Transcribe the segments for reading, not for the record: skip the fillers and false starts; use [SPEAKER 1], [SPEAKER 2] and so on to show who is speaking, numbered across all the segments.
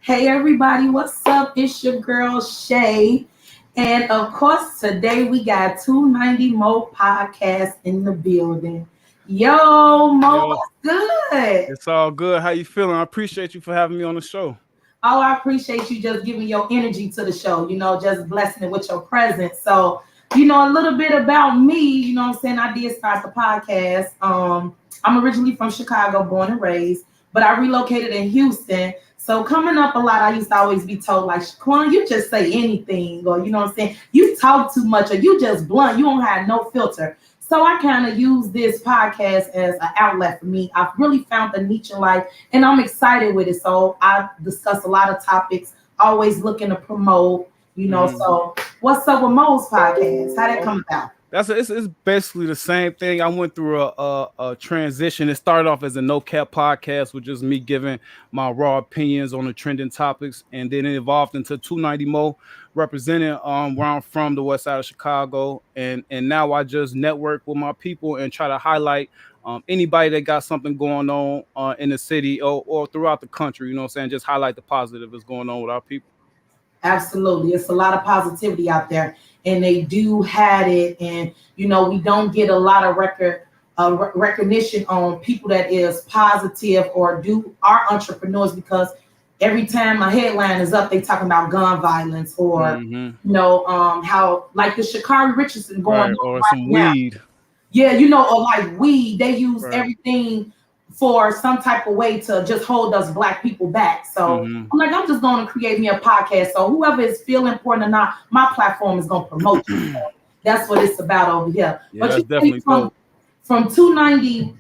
[SPEAKER 1] Hey everybody, what's up? It's your girl Shay. And of course, today we got 290 Mo podcast in the building. Yo, Mo,
[SPEAKER 2] Yo,
[SPEAKER 1] what's good?
[SPEAKER 2] it's all good. How you feeling? I appreciate you for having me on the show.
[SPEAKER 1] Oh, I appreciate you just giving your energy to the show, just blessing it with your presence. So, a little bit about me, what I'm saying? I did start the podcast. I'm originally from Chicago, born and raised, but I relocated in Houston. So coming up a lot, I used to always be told, like, Shaquan, you just say anything, or you know what I'm saying? You talk too much, or you just blunt, you don't have no filter. So I kind of use this podcast as an outlet for me. I've really found the niche in life and I'm excited with it. So I discuss a lot of topics, always looking to promote, So what's up with Mo's podcast? How that come about?
[SPEAKER 2] It's basically the same thing. I went through a transition. It started off as a no cap podcast with just me giving my raw opinions on the trending topics, and then it evolved into 290 Mo, representing where I'm from, the west side of Chicago, and now I just network with my people and try to highlight anybody that got something going on in the city or throughout the country. You know what I'm saying? Just highlight the positive that's going on with our people.
[SPEAKER 1] Absolutely. It's a lot of positivity out there and they do had it. And, we don't get a lot of recognition on people that is positive or do are entrepreneurs because every time a headline is up, they talking about gun violence or, how like the Shakari Richardson going
[SPEAKER 2] Right,
[SPEAKER 1] on
[SPEAKER 2] or
[SPEAKER 1] right
[SPEAKER 2] some
[SPEAKER 1] now.
[SPEAKER 2] weed.
[SPEAKER 1] Yeah, or like weed, they use
[SPEAKER 2] Right.
[SPEAKER 1] everything for some type of way to just hold us black people back. So I'm like, I'm just going to create me a podcast. So whoever is feeling important or not, my platform is going to promote you. So that's what it's about over here.
[SPEAKER 2] Yeah,
[SPEAKER 1] But
[SPEAKER 2] that's
[SPEAKER 1] you say
[SPEAKER 2] definitely dope.
[SPEAKER 1] from 290,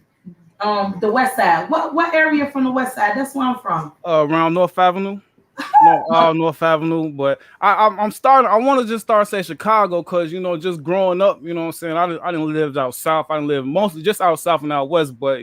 [SPEAKER 1] the west side. What area from the west side? That's where I'm from.
[SPEAKER 2] Around North Avenue. No, North Avenue, but I'm starting. I want to just start saying Chicago because just growing up, you know what I'm saying. I didn't live out south. I didn't live mostly just out south and out west, but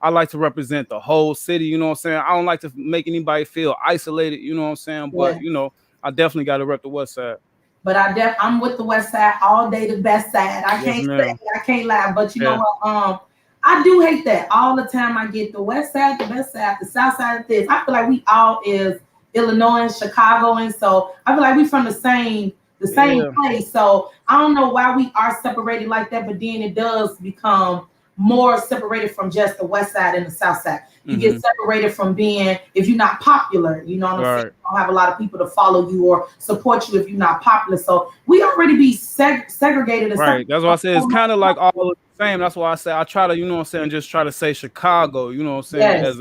[SPEAKER 2] I like to represent the whole city. You know what I'm saying. I don't like to make anybody feel isolated. You know what I'm saying. But
[SPEAKER 1] Yeah.
[SPEAKER 2] I definitely got to rep the west side.
[SPEAKER 1] But I'm with the west side all day, the best side.
[SPEAKER 2] Yes, ma'am.
[SPEAKER 1] I can't lie. But you know
[SPEAKER 2] Yeah.
[SPEAKER 1] what? I do hate that all the time. I get the west side, the best side, the south side of this. I feel like we all is Illinois and Chicago, and so I feel like we from the same place. So I don't know why we are separated like that, but then it does become more separated from just the west side and the south side. You get separated from being if you're not popular, you know what I'm saying? You don't have a lot of people to follow you or support you if you're not popular. So we already be segregated.
[SPEAKER 2] Right. That's why I said it's kind of like all the same. That's why I say I try to, you know what I'm saying, just try to say Chicago, you know what I'm saying,
[SPEAKER 1] Yes.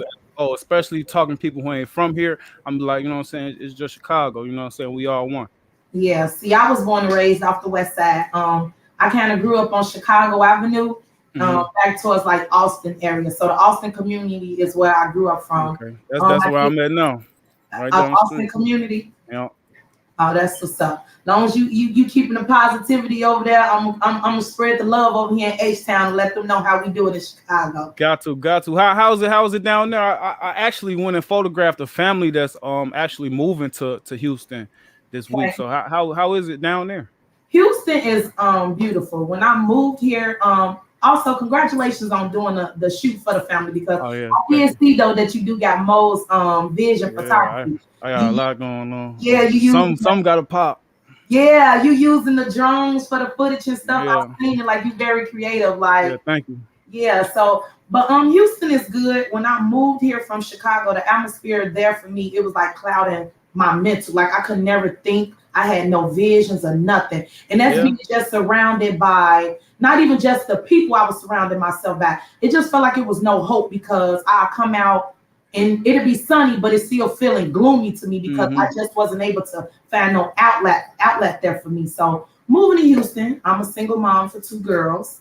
[SPEAKER 2] especially talking to people who ain't from here. I'm like, you know what I'm saying, it's just Chicago, you know what I'm saying, we all one.
[SPEAKER 1] Yeah. See, I was born and raised off the west side. I kind of grew up on Chicago Avenue, back towards like Austin area. So the Austin community is where I grew up from.
[SPEAKER 2] Okay. That's where I'm at now. Right down the
[SPEAKER 1] Austin
[SPEAKER 2] street.
[SPEAKER 1] community.
[SPEAKER 2] Yeah.
[SPEAKER 1] Oh, that's what's up. As long as you keeping the positivity over there, I'm gonna spread the love over here in H Town and let them know how we do it in Chicago.
[SPEAKER 2] Got to. How's it down there? I actually went and photographed a family that's actually moving to Houston this week. So how is it down there?
[SPEAKER 1] Houston is beautiful. When I moved here, also congratulations on doing the shoot for the family because I did see though that you do got Mo's vision photography.
[SPEAKER 2] I got a lot going on.
[SPEAKER 1] Yeah,
[SPEAKER 2] some got to pop.
[SPEAKER 1] Yeah, you using the drones for the footage and stuff.
[SPEAKER 2] Yeah.
[SPEAKER 1] I've seen it like you very creative. Like,
[SPEAKER 2] Yeah, thank you.
[SPEAKER 1] yeah. So, but Houston is good. When I moved here from Chicago, the atmosphere there for me, it was like clouding my mental. Like I could never think. I had no visions or nothing. And that's being just surrounded by not even just the people I was surrounding myself by. It just felt like it was no hope because I come out and it'll be sunny, but it's still feeling gloomy to me because I just wasn't able to find no outlet there for me. So moving to Houston, I'm a single mom for 2 girls.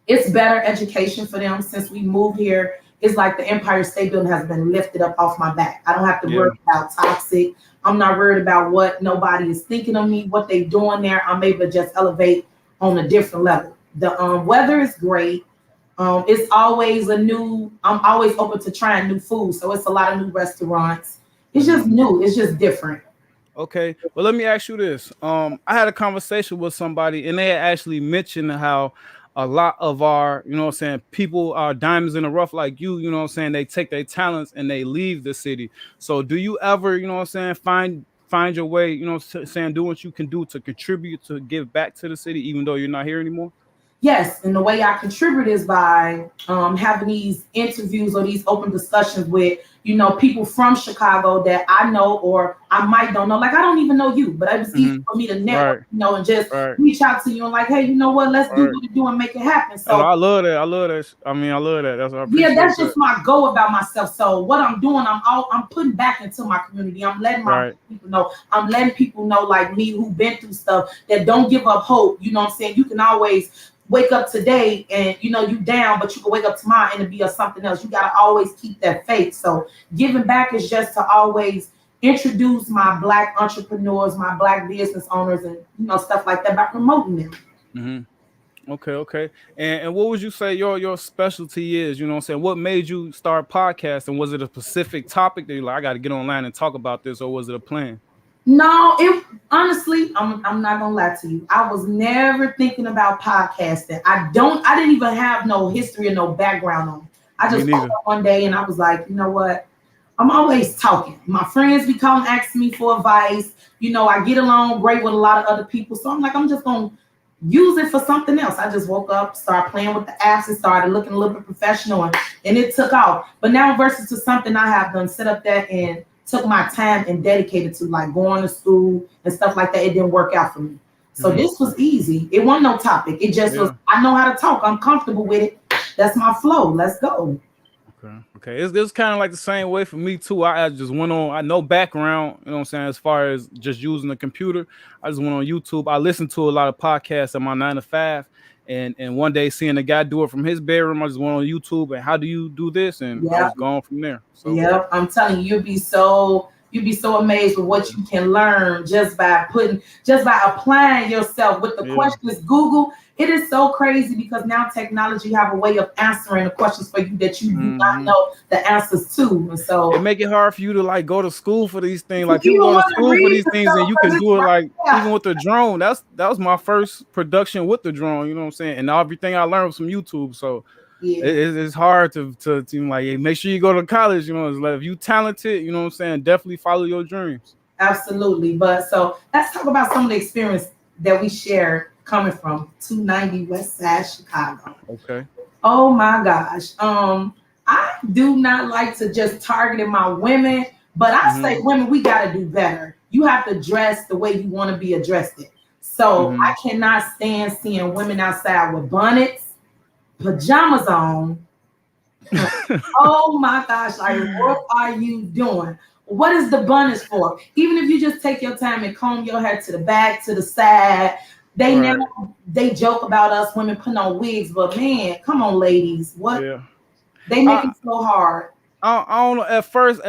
[SPEAKER 1] It's better education for them since we moved here. It's like the Empire State Building has been lifted up off my back. I don't have to worry about toxic. I'm not worried about what nobody is thinking of me, what they doing there. I'm able to just elevate on a different level. The weather is great. It's always I'm always open to trying new food. So it's a lot of new restaurants. It's just new. It's just different.
[SPEAKER 2] Okay. Well, let me ask you this. I had a conversation with somebody and they had actually mentioned how a lot of our, you know what I'm saying, people are diamonds in the rough like you know what I'm saying, they take their talents and they leave the city. So do you ever, you know what I'm saying, find your way, you know what I'm saying, do what you can do to contribute, to give back to the city, even though you're not here anymore?
[SPEAKER 1] Yes, and the way I contribute is by having these interviews or these open discussions with, people from Chicago that I know or I might don't know. Like, I don't even know you, but it was easy
[SPEAKER 2] Hmm.
[SPEAKER 1] for me to
[SPEAKER 2] Right,
[SPEAKER 1] network, and just
[SPEAKER 2] right,
[SPEAKER 1] reach out to you and like, hey, you know what? Let's do
[SPEAKER 2] right.
[SPEAKER 1] what we do and make it happen.
[SPEAKER 2] And
[SPEAKER 1] So
[SPEAKER 2] I love that. I love that. I mean, I love that. I
[SPEAKER 1] yeah,
[SPEAKER 2] appreciate
[SPEAKER 1] that's
[SPEAKER 2] that.
[SPEAKER 1] just my goal about myself. So what I'm doing, I'm putting back into my community. I'm letting my
[SPEAKER 2] Right.
[SPEAKER 1] people know. I'm letting people know like me who've been through stuff that don't give up hope. You know what I'm saying? You can always wake up today and you down, but you can wake up tomorrow and it be something else. You gotta always keep that faith. So giving back is just to always introduce my black entrepreneurs, my black business owners, and stuff like that by promoting them.
[SPEAKER 2] Hmm. Okay, okay. And what would you say your specialty is? You know what I'm saying? What made you start podcasting? Was it a specific topic that you're like, I got to get online and talk about this, or was it a plan?
[SPEAKER 1] No, it honestly, I'm not gonna lie to you. I was never thinking about podcasting. I didn't even have no history or no background on it. I
[SPEAKER 2] Me
[SPEAKER 1] just woke
[SPEAKER 2] neither.
[SPEAKER 1] up one day and I was like, you know what? I'm always talking. My friends be calling, asking me for advice. I get along great with a lot of other people. So I'm like, I'm just gonna use it for something else. I just woke up, started playing with the apps, and started looking a little bit professional, and it took off. But now versus to something I have done, set up that and took my time and dedicated to like going to school and stuff like that. It didn't work out for me. So
[SPEAKER 2] Hmm.
[SPEAKER 1] this was easy. It wasn't no topic. It just was,
[SPEAKER 2] Yeah.
[SPEAKER 1] I know how to talk. I'm comfortable with it. That's my flow. Let's go.
[SPEAKER 2] Okay. Okay. It's kind of like the same way for me too. I just went on. I know background. You know what I'm saying. As far as just using the computer, I just went on YouTube. I listened to a lot of podcasts in my 9 to 5, and one day seeing a guy do it from his bedroom, I just went on YouTube and how do you do this, and I
[SPEAKER 1] Yeah.
[SPEAKER 2] was gone from there. So
[SPEAKER 1] Yep, I'm telling you, you'd be so amazed with what you can learn just by applying yourself with the
[SPEAKER 2] yeah.
[SPEAKER 1] questions. Google, it is so crazy because now technology have a way of answering the questions for you that you do not
[SPEAKER 2] Hmm.
[SPEAKER 1] know the answers to. And
[SPEAKER 2] It
[SPEAKER 1] so
[SPEAKER 2] make it hard for you to like go to school for these things.
[SPEAKER 1] to
[SPEAKER 2] Like people
[SPEAKER 1] even
[SPEAKER 2] go to
[SPEAKER 1] want to
[SPEAKER 2] school for
[SPEAKER 1] read
[SPEAKER 2] these
[SPEAKER 1] the
[SPEAKER 2] things, and
[SPEAKER 1] stuff
[SPEAKER 2] you
[SPEAKER 1] because
[SPEAKER 2] can
[SPEAKER 1] it's
[SPEAKER 2] do it
[SPEAKER 1] right
[SPEAKER 2] like
[SPEAKER 1] there.
[SPEAKER 2] even with the drone. That was my first production with the drone. You know what I'm saying? And everything I learned was from YouTube. So
[SPEAKER 1] Yeah.
[SPEAKER 2] it's hard to like, hey, make sure you go to college. You know, it's like if you talented, you know what I'm saying, definitely follow your dreams.
[SPEAKER 1] Absolutely. But so let's talk about some of the experience that we share coming from 290 West Side Chicago.
[SPEAKER 2] Okay.
[SPEAKER 1] Oh my gosh. I do not like to just target my women, but I say
[SPEAKER 2] Hmm.
[SPEAKER 1] women, we gotta do better. You have to dress the way you want to be addressed. So
[SPEAKER 2] Hmm.
[SPEAKER 1] I cannot stand seeing women outside with bonnets, pajamas on. Oh my gosh, like what are you doing? What is the bonnets for? Even if you just take your time and comb your hair to the back, to the side, they
[SPEAKER 2] Right.
[SPEAKER 1] now they joke about us women putting on wigs, but man, come on, ladies, what
[SPEAKER 2] Yeah.
[SPEAKER 1] they make
[SPEAKER 2] I
[SPEAKER 1] it so hard.
[SPEAKER 2] I don't know. At first,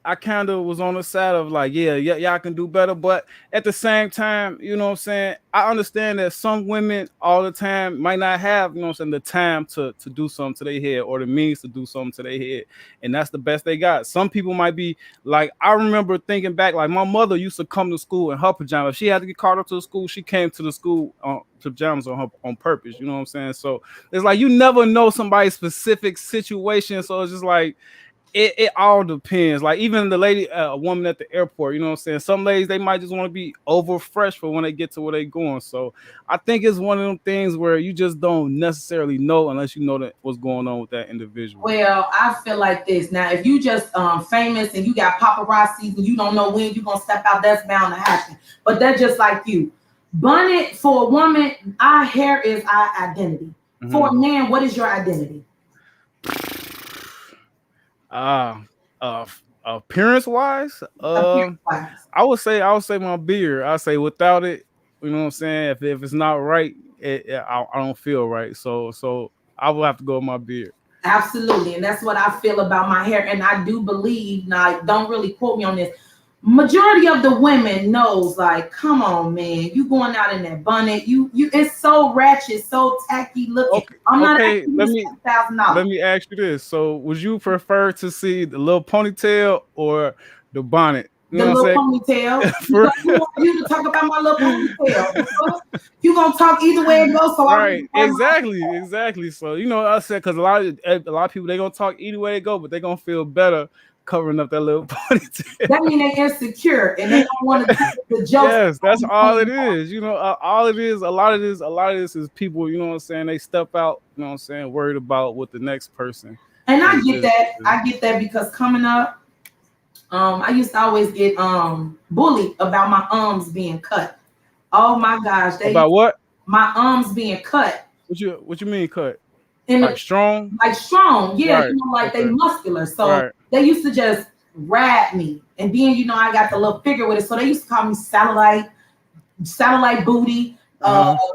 [SPEAKER 2] I kind of was on the side of like, yeah, y'all can do better. But at the same time, you know what I'm saying? I understand that some women all the time might not have, you know what I'm saying, the time to do something to their head or the means to do something to their head. And that's the best they got. Some people might be like, I remember thinking back, like my mother used to come to school in her pajamas. If she had to get called up to the school, she came to the school pajamas on purpose. You know what I'm saying? So it's like you never know somebody's specific situation. So it's just like, it all depends. Like even the lady, a woman at the airport, you know what I'm saying? Some ladies they might just want to be over fresh for when they get to where they going. So I think it's one of them things where you just don't necessarily know unless you know that what's going on with that individual.
[SPEAKER 1] Well, I feel like this. Now, if you just famous and you got paparazzi and you don't know when you're gonna step out, that's bound to happen. But that's just like you. Bonnet for a woman, our hair is our identity. For a
[SPEAKER 2] Hmm.
[SPEAKER 1] man, what is your identity?
[SPEAKER 2] Uh, Appearance wise,
[SPEAKER 1] Appearance wise.
[SPEAKER 2] I would say my beard. I say without it, you know what I'm saying. If it's not right, I don't feel right. So I will have to go with my beard.
[SPEAKER 1] Absolutely. And that's what I feel about my hair. And I do believe, now don't really quote me on this. Majority of the women knows, like, come on, man, you going out in that bonnet. You it's so ratchet, so tacky looking.
[SPEAKER 2] Okay,
[SPEAKER 1] I'm not
[SPEAKER 2] okay.
[SPEAKER 1] asking you
[SPEAKER 2] Let
[SPEAKER 1] to
[SPEAKER 2] me
[SPEAKER 1] spend $1,000.
[SPEAKER 2] let me ask you this. So, would you prefer to see the little ponytail or the bonnet? You
[SPEAKER 1] The
[SPEAKER 2] know what
[SPEAKER 1] little
[SPEAKER 2] I'm
[SPEAKER 1] ponytail.
[SPEAKER 2] saying?
[SPEAKER 1] Because you want you to talk about my little ponytail. You gonna talk either way it goes. So
[SPEAKER 2] Right, exactly. So I said because a lot of people they gonna talk either way they go, but they gonna feel better covering up that little ponytail.
[SPEAKER 1] that mean they insecure and they don't want to take the jokes.
[SPEAKER 2] Yes, that's all it is. All it is. A lot of this is people. You know what I'm saying? They step out. You know what I'm saying? Worried about what the next person.
[SPEAKER 1] And I get that. I get that because coming up, I used to always get bullied about my arms being cut. Oh my gosh,
[SPEAKER 2] About what?
[SPEAKER 1] My arms being cut.
[SPEAKER 2] What you mean cut?
[SPEAKER 1] In
[SPEAKER 2] like strong?
[SPEAKER 1] Like strong, yeah.
[SPEAKER 2] Right.
[SPEAKER 1] Like
[SPEAKER 2] Okay.
[SPEAKER 1] they muscular. So
[SPEAKER 2] Right.
[SPEAKER 1] they used to just rap me. And then I got the little figure with it. So they used to call me satellite booty.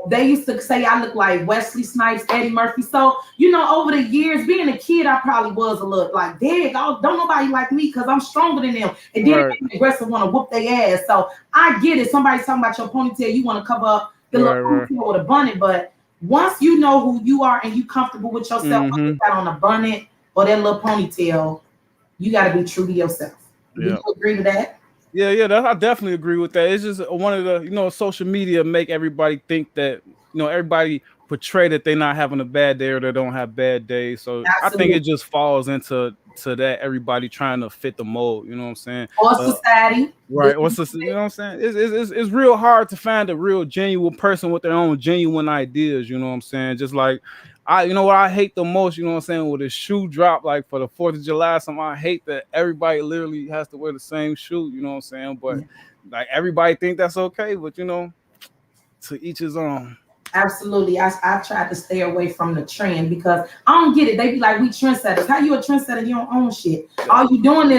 [SPEAKER 1] They used to say I look like Wesley Snipes, Eddie Murphy. So, over the years, being a kid, I probably was a little like, dang, don't nobody like me because I'm stronger than them. And then they aggressive want to whoop their ass. So I get it. Somebody's talking about your ponytail. You want to cover up the little ponytail with a bonnet. But once you know who you are and you comfortable with yourself, whether you got on a bonnet or that little ponytail, you got to be true to yourself. Do you agree with that?
[SPEAKER 2] Yeah, I definitely agree with that. It's just one of the, social media make everybody think that, everybody portray that they're not having a bad day or they don't have bad days. So I think it just falls into that everybody trying to fit the mold. You know what I'm saying?
[SPEAKER 1] Or society.
[SPEAKER 2] Right. You know what I'm saying? It's real hard to find a real genuine person with their own genuine ideas. You know what I'm saying? Just like what I hate the most, you know what I'm saying, with a shoe drop, like for the 4th of July, I hate that everybody literally has to wear the same shoe, you know what I'm saying? But like everybody think that's okay, but to each his own.
[SPEAKER 1] Absolutely. I try to stay away from the trend because I don't get it. They be like, we trendsetters. How you a trendsetter? You don't own shit. All you doing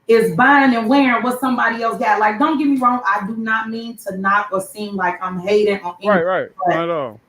[SPEAKER 1] is buying and wearing what somebody else got. Like, don't get me wrong. I do not mean to knock or seem like I'm hating on anything.
[SPEAKER 2] Right. Not at all.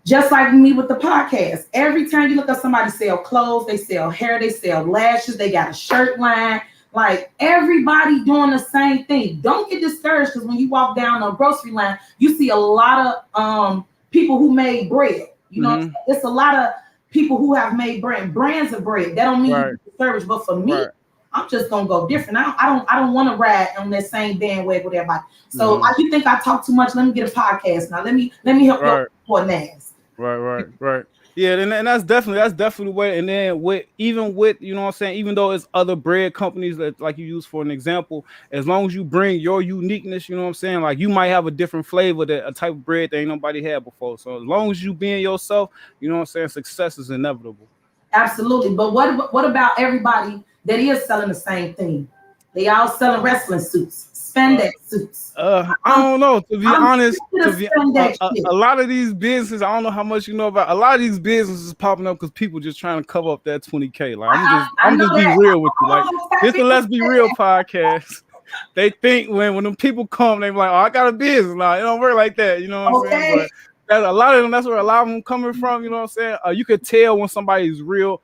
[SPEAKER 1] Just like me with the podcast. Every time you look at somebody sell clothes, they sell hair, they sell lashes, they got a shirt line. Like everybody doing the same thing. Don't get discouraged because when you walk down a grocery line, you see a lot of people who made bread. It's a lot of people who have made brands of bread. That don't mean you're discouraged, but for me, I'm just gonna go different. I don't want to ride on that same bandwagon with everybody. So you think I talk too much? Let me get a podcast now. Let me help you for Nas.
[SPEAKER 2] Right. Yeah, and that's definitely the way. And then with you know what I'm saying, even though it's other bread companies that like you use for an example, as long as you bring your uniqueness, you know what I'm saying, like you might have a different flavor, that a type of bread that ain't nobody had before. So as long as you being yourself, you know what I'm saying, success is inevitable.
[SPEAKER 1] Absolutely. But what about everybody that is selling the same thing? They all selling wrestling suits, spandex suits.
[SPEAKER 2] I don't know. To be honest, a lot of these businesses, I don't know how much you know about. A lot of these businesses popping up because people just trying to cover up that 20K. Like I'm just be real with you. Like this the Let's Be Real podcast. They think when them people come, they be like, oh, I got a business now. It don't work like that. You know what I'm saying? But a lot of them, that's where a lot of them coming from. You know what I'm saying? You could tell when somebody's real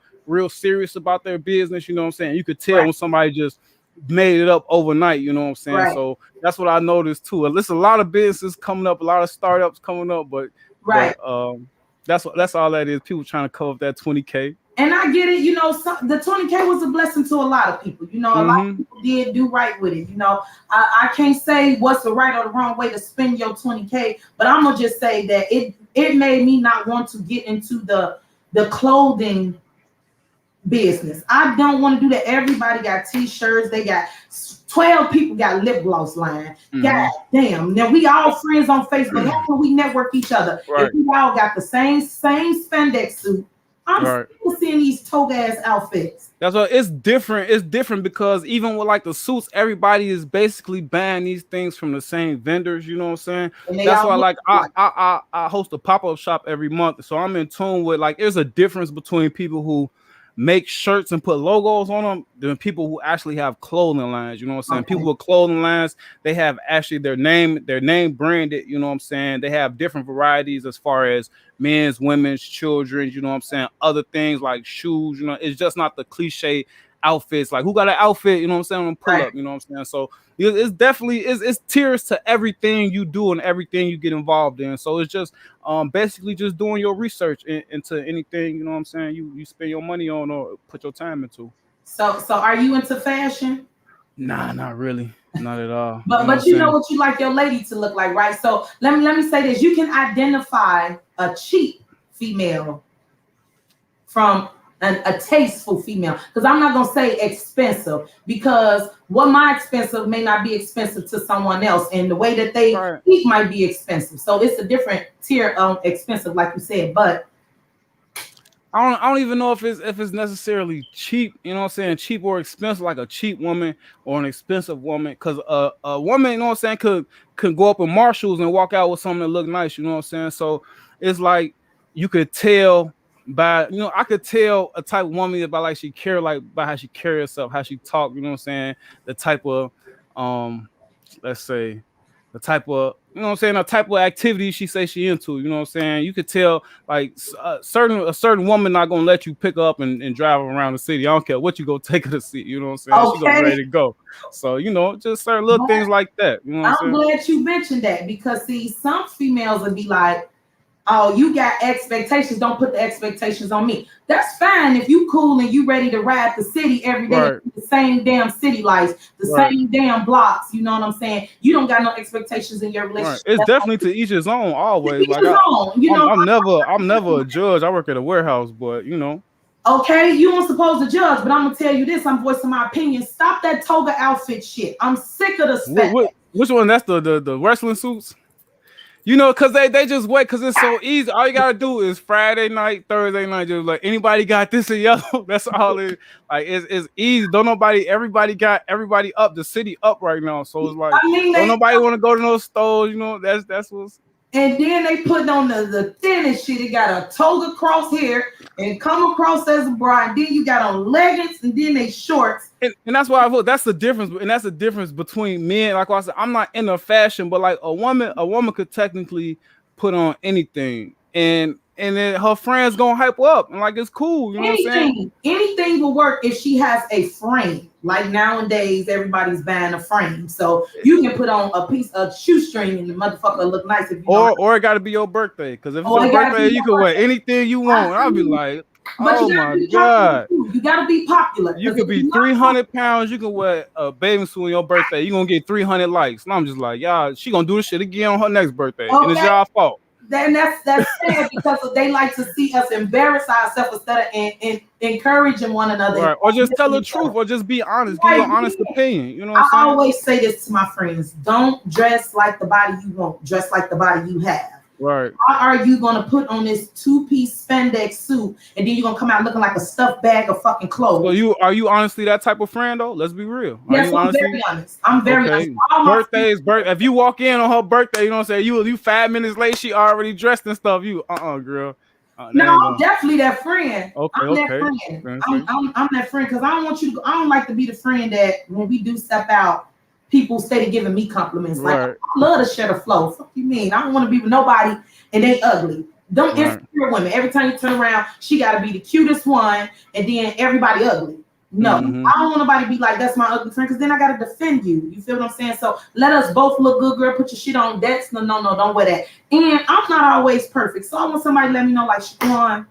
[SPEAKER 2] serious about their business. You know what I'm saying? You could tell when somebody just made it up overnight, you know what I'm saying? So that's what I noticed too. There's a lot of businesses coming up, a lot of startups coming up, but that's all that is. People trying to cover up that 20K.
[SPEAKER 1] And I get it, the 20K was a blessing to a lot of people. A lot of people did do right with it. I can't say what's the right or the wrong way to spend your 20K, but I'm gonna just say that it made me not want to get into the clothing business. I don't want to do that. Everybody got t-shirts. They got 12 people got lip gloss line. God damn. Now we all friends on Facebook. How can we network each other? If we all got the same spandex suit, I'm still seeing these toga ass outfits.
[SPEAKER 2] That's why it's different. It's different because even with like the suits, everybody is basically buying these things from the same vendors. You know what I'm saying? That's why like I host a pop-up shop every month. So I'm in tune with like there's a difference between people who make shirts and put logos on them than people who actually have clothing lines. You know what I'm saying? People with clothing lines, they have actually their name branded. You know what I'm saying? They have different varieties as far as men's, women's, children's, you know what I'm saying? Other things like shoes, it's just not the cliche outfits. Like who got an outfit, you know what I'm saying, on pull up, you know what I'm saying? So it's definitely it's tiers to everything you do and everything you get involved in. So it's just basically just doing your research into anything, you know what I'm saying, you spend your money on or put your time into.
[SPEAKER 1] So are you into fashion?
[SPEAKER 2] Nah, not really. Not at all. You
[SPEAKER 1] But
[SPEAKER 2] know what I'm
[SPEAKER 1] but you know
[SPEAKER 2] saying?
[SPEAKER 1] what you like your lady to look like, right? So let me say this: you can identify a cheap female from a tasteful female. Because I'm not gonna say expensive, because what my expensive may not be expensive to someone else, and the way that they
[SPEAKER 2] Right.
[SPEAKER 1] eat might be expensive. So it's a different tier of expensive, like you said. But
[SPEAKER 2] I don't even know if it's necessarily cheap, you know what I'm saying, cheap or expensive, like a cheap woman or an expensive woman. Cause a woman, you know what I'm saying, could go up in Marshalls and walk out with something that look nice, you know what I'm saying? So it's like you could tell by, I could tell a type of woman by like she care, like by how she carry herself, how she talk, you know what I'm saying, the type of um let's say the type of, you know what I'm saying, the type of activity she say she into, you know what I'm saying. You could tell like a certain woman not gonna let you pick her up and drive her around the city. I don't care what you go take her to see, you know what I'm saying. She gonna be
[SPEAKER 1] okay,
[SPEAKER 2] ready to go. So just certain little things like that, you know what I'm
[SPEAKER 1] I'm
[SPEAKER 2] saying.
[SPEAKER 1] glad you mentioned that, because see, some females would be like, "Oh, you got expectations. Don't put the expectations on me." That's fine if you cool and you ready to ride the city every day,
[SPEAKER 2] Right,
[SPEAKER 1] the same damn city lights, the
[SPEAKER 2] right,
[SPEAKER 1] same damn blocks. You know what I'm saying? You don't got no expectations in your
[SPEAKER 2] right.
[SPEAKER 1] relationship.
[SPEAKER 2] It's
[SPEAKER 1] That's
[SPEAKER 2] definitely to each his own
[SPEAKER 1] to
[SPEAKER 2] always.
[SPEAKER 1] each
[SPEAKER 2] Like
[SPEAKER 1] his own. You know,
[SPEAKER 2] I'm never a judge. I work at a warehouse, but
[SPEAKER 1] okay, you weren't supposed to judge, but I'm gonna tell you this. I'm voicing my opinion. Stop that toga outfit shit. I'm sick of the spec.
[SPEAKER 2] which one? That's the wrestling suits. Cause they just wait, cause it's so easy. All you gotta do is Friday night, Thursday night, just like anybody got this in yellow. That's all it like it's easy. Don't nobody everybody got everybody up, the city up right now. So it's like
[SPEAKER 1] I mean,
[SPEAKER 2] don't
[SPEAKER 1] they
[SPEAKER 2] nobody want to go to those stores, that's what's
[SPEAKER 1] and then they put on the thinnest shit. It got a toga cross here and come across as a bra. And then you got on leggings and then they shorts.
[SPEAKER 2] and that's why I vote. That's the difference, and that's the difference between men. Like I said, I'm not into fashion, but like a woman could technically put on anything, and then her friends gonna hype her up, and like it's cool. You know what I'm saying?
[SPEAKER 1] Anything will work if she has a frame. Like nowadays, everybody's buying a frame, so you can put on a piece of shoestring and the motherfucker look nice if you know.
[SPEAKER 2] Or it got to be your birthday, because if it's
[SPEAKER 1] Oh,
[SPEAKER 2] your
[SPEAKER 1] it gotta be
[SPEAKER 2] birthday, you
[SPEAKER 1] your
[SPEAKER 2] can wear
[SPEAKER 1] birthday.
[SPEAKER 2] anything you want. I'll be
[SPEAKER 1] Absolutely.
[SPEAKER 2] like,
[SPEAKER 1] But
[SPEAKER 2] oh
[SPEAKER 1] you gotta
[SPEAKER 2] my
[SPEAKER 1] be popular
[SPEAKER 2] god,
[SPEAKER 1] too. You gotta be popular,
[SPEAKER 2] you
[SPEAKER 1] because
[SPEAKER 2] could
[SPEAKER 1] if
[SPEAKER 2] be
[SPEAKER 1] you're not
[SPEAKER 2] 300 pounds. You can wear a bathing suit on your birthday. You are gonna get 300 likes, and I'm just like, y'all, she gonna do this shit again on her next birthday, and it's
[SPEAKER 1] okay,
[SPEAKER 2] y'all fault.
[SPEAKER 1] then that's sad, because they like to see us embarrass ourselves instead of encouraging one another and
[SPEAKER 2] Right. Or just tell
[SPEAKER 1] uplifting
[SPEAKER 2] the
[SPEAKER 1] each other.
[SPEAKER 2] truth, or just be honest. Give
[SPEAKER 1] Like,
[SPEAKER 2] your honest opinion. You know what I'm
[SPEAKER 1] I
[SPEAKER 2] saying?
[SPEAKER 1] always say this to my friends: don't dress like the body you want, dress like the body you have.
[SPEAKER 2] Right.
[SPEAKER 1] Why are you gonna put on this two-piece spandex suit and then you're gonna come out looking like a stuffed bag of fucking
[SPEAKER 2] So
[SPEAKER 1] clothes?
[SPEAKER 2] are you honestly that type of friend though? Let's be real. Are
[SPEAKER 1] Yes,
[SPEAKER 2] you
[SPEAKER 1] I'm
[SPEAKER 2] honestly
[SPEAKER 1] very honest. I'm very honest.
[SPEAKER 2] okay?
[SPEAKER 1] All my friends,
[SPEAKER 2] If you walk in on her birthday, you know what I'm saying? You 5 minutes late, she already dressed and stuff. You girl. That
[SPEAKER 1] no,
[SPEAKER 2] ain't
[SPEAKER 1] I'm
[SPEAKER 2] gonna
[SPEAKER 1] definitely that friend.
[SPEAKER 2] okay,
[SPEAKER 1] I'm that
[SPEAKER 2] okay.
[SPEAKER 1] friend. I'm
[SPEAKER 2] Fancy.
[SPEAKER 1] I'm, I'm that friend, because I don't want you to. I don't like to be the friend that when we do step out, people steady giving me compliments. Like, I
[SPEAKER 2] Right,
[SPEAKER 1] love to share the flow. Fuck you mean? I don't want to be with nobody and they ugly. Don't
[SPEAKER 2] right.
[SPEAKER 1] insecure women. Every time you turn around, she got to be the cutest one, and then everybody ugly. No,
[SPEAKER 2] Mm-hmm.
[SPEAKER 1] I don't want nobody to be like, that's my ugly friend, because then I gotta defend you. You feel what I'm saying? So let us both look good, girl. Put your shit on. That's no, don't wear that. And I'm not always perfect, so I want somebody to let me know, like, Shaquan,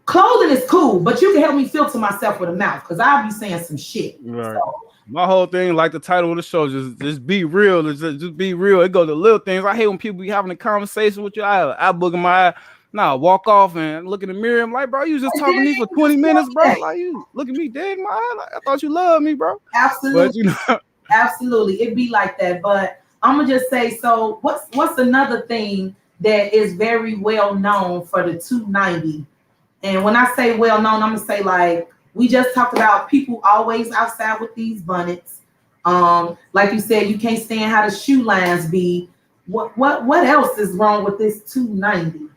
[SPEAKER 1] clothing is cool, but you can help me filter myself with a mouth, because I'll be saying some shit.
[SPEAKER 2] Right.
[SPEAKER 1] So
[SPEAKER 2] My whole thing, like the title of the show, just be real. Just be real. It goes to little things. I hate when people be having a conversation with you. I book in my eye. Nah, walk off and look in the mirror. I'm like, bro, you just talking to me for 20 minutes, bro. Like, you look at me dead in my eye. Like, I thought you loved me, bro.
[SPEAKER 1] absolutely,
[SPEAKER 2] But
[SPEAKER 1] absolutely, it be like that. But I'm gonna just say, so what's another thing that is very well known for the 290? And when I say well known, I'm gonna say, like, we just talked about people always outside with these bonnets. Like you said, you can't stand how the shoe lines be. What else is wrong with this 290?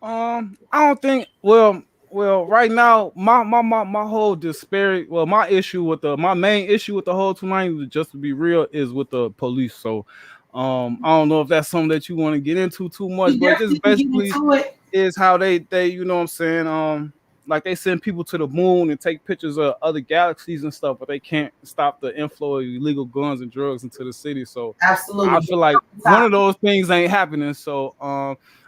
[SPEAKER 2] I don't think. Right now, my whole disparity. Well, my main issue with the whole 290, just to be real, is with the police. So, I don't know if that's something that you want to get into too much,
[SPEAKER 1] We
[SPEAKER 2] but just
[SPEAKER 1] definitely can get
[SPEAKER 2] basically
[SPEAKER 1] into it.
[SPEAKER 2] is how they you know what I'm saying, like they send people to the moon and take pictures of other galaxies and stuff, but they can't stop the inflow of illegal guns and drugs into the city. So I
[SPEAKER 1] Absolutely.
[SPEAKER 2] feel like one of those things ain't happening. So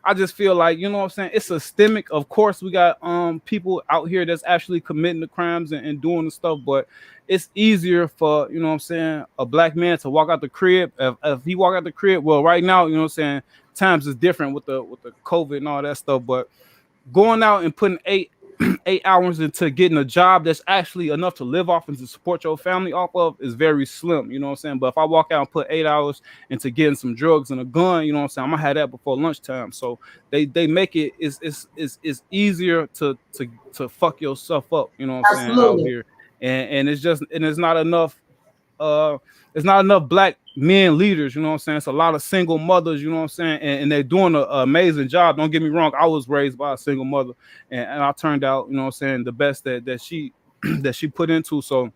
[SPEAKER 2] I just feel like, you know what I'm saying, it's systemic. Of course we got people out here that's actually committing the crimes and doing the stuff, but it's easier for, you know what I'm saying, a black man to walk out the crib. If he walk out the crib, well, right now, you know what I'm saying, times is different with the COVID and all that stuff, but going out and putting 8 hours into getting a job that's actually enough to live off and to support your family off of is very slim, you know what I'm saying? But if I walk out and put 8 hours into getting some drugs and a gun, you know what I'm saying, I'm gonna have that before lunchtime. So they make it it's easier to fuck yourself up, you know what I'm saying, out
[SPEAKER 1] Absolutely.
[SPEAKER 2] here. And it's just, and uh it's not enough black men leaders, you know what I'm saying? It's a lot of single mothers, you know what I'm saying, and they're doing an amazing job. Don't get me wrong, I was raised by a single mother, and I turned out, you know what I'm saying, the best that she that she put into. So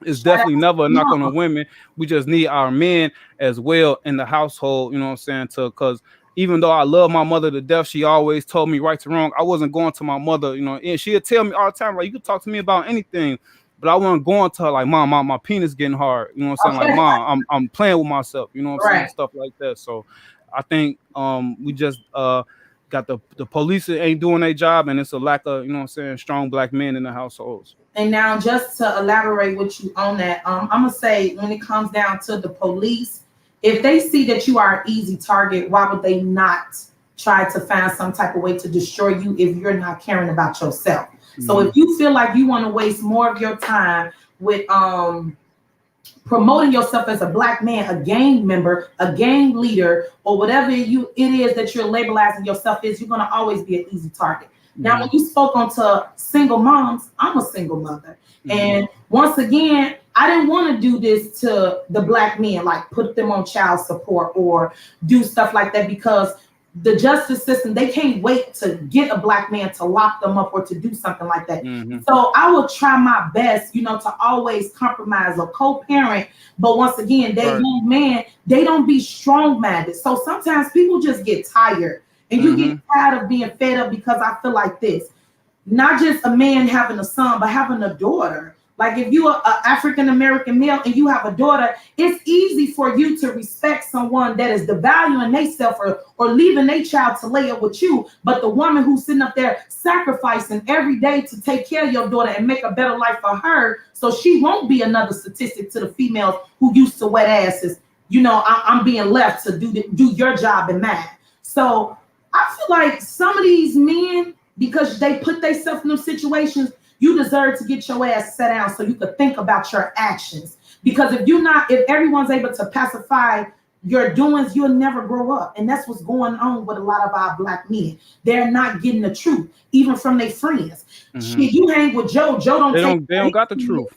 [SPEAKER 2] it's
[SPEAKER 1] Shout out
[SPEAKER 2] definitely
[SPEAKER 1] to
[SPEAKER 2] never a
[SPEAKER 1] your
[SPEAKER 2] knock on the
[SPEAKER 1] mama.
[SPEAKER 2] women. We just need our men as well in the household, you know what I'm saying? To Because even though I love my mother to death, she always told me right to wrong. I wasn't going to my mother, you know, and she'd tell me all the time, like, you could talk to me about anything. But I wasn't going to her like, mom, my penis getting hard. You know what I'm saying? Like,
[SPEAKER 1] Okay.
[SPEAKER 2] mom, I'm playing with myself, you know what I'm saying?
[SPEAKER 1] Right.
[SPEAKER 2] Stuff like that. So I think we just got the police ain't doing their job, and it's a lack of, you know what I'm saying, strong black men in the households.
[SPEAKER 1] And now, just to elaborate with you on that, I'm gonna say when it comes down to the police, if they see that you are an easy target, why would they not try to find some type of way to destroy you if you're not caring about yourself? So
[SPEAKER 2] Mm-hmm.
[SPEAKER 1] if you feel like you want to waste more of your time with promoting yourself as a black man, a gang member, a gang leader, or whatever it is that you're labelizing yourself is, you're gonna always be an easy target. Now, when
[SPEAKER 2] Mm-hmm.
[SPEAKER 1] you spoke onto single moms, I'm a single mother.
[SPEAKER 2] Mm-hmm.
[SPEAKER 1] And once again, I didn't want to do this to the black men, like put them on child support or do stuff like that, because the justice system, they can't wait to get a black man to lock them up or to do something like that.
[SPEAKER 2] Mm-hmm.
[SPEAKER 1] So I will try my best, to always compromise or co-parent. But once again, they
[SPEAKER 2] Right.
[SPEAKER 1] young man, they don't be strong-minded. So sometimes people just get tired, and you
[SPEAKER 2] Mm-hmm.
[SPEAKER 1] get tired of being fed up, because I feel like this, not just a man having a son, but having a daughter. Like if you're an African American male and you have a daughter, it's easy for you to respect someone that is devaluing themselves or leaving their child to lay up with you. But the woman who's sitting up there sacrificing every day to take care of your daughter and make a better life for her, so she won't be another statistic to the females who used to wet asses. I'm being left to do your job and mine. So I feel like some of these men, because they put themselves in those situations, you deserve to get your ass set down so you could think about your actions. Because if everyone's able to pacify your doings, you'll never grow up. And that's what's going on with a lot of our black men. They're not getting the truth, even from their friends.
[SPEAKER 2] Mm-hmm.
[SPEAKER 1] Shit, you hang with Joe. Joe don't
[SPEAKER 2] They don't got the truth.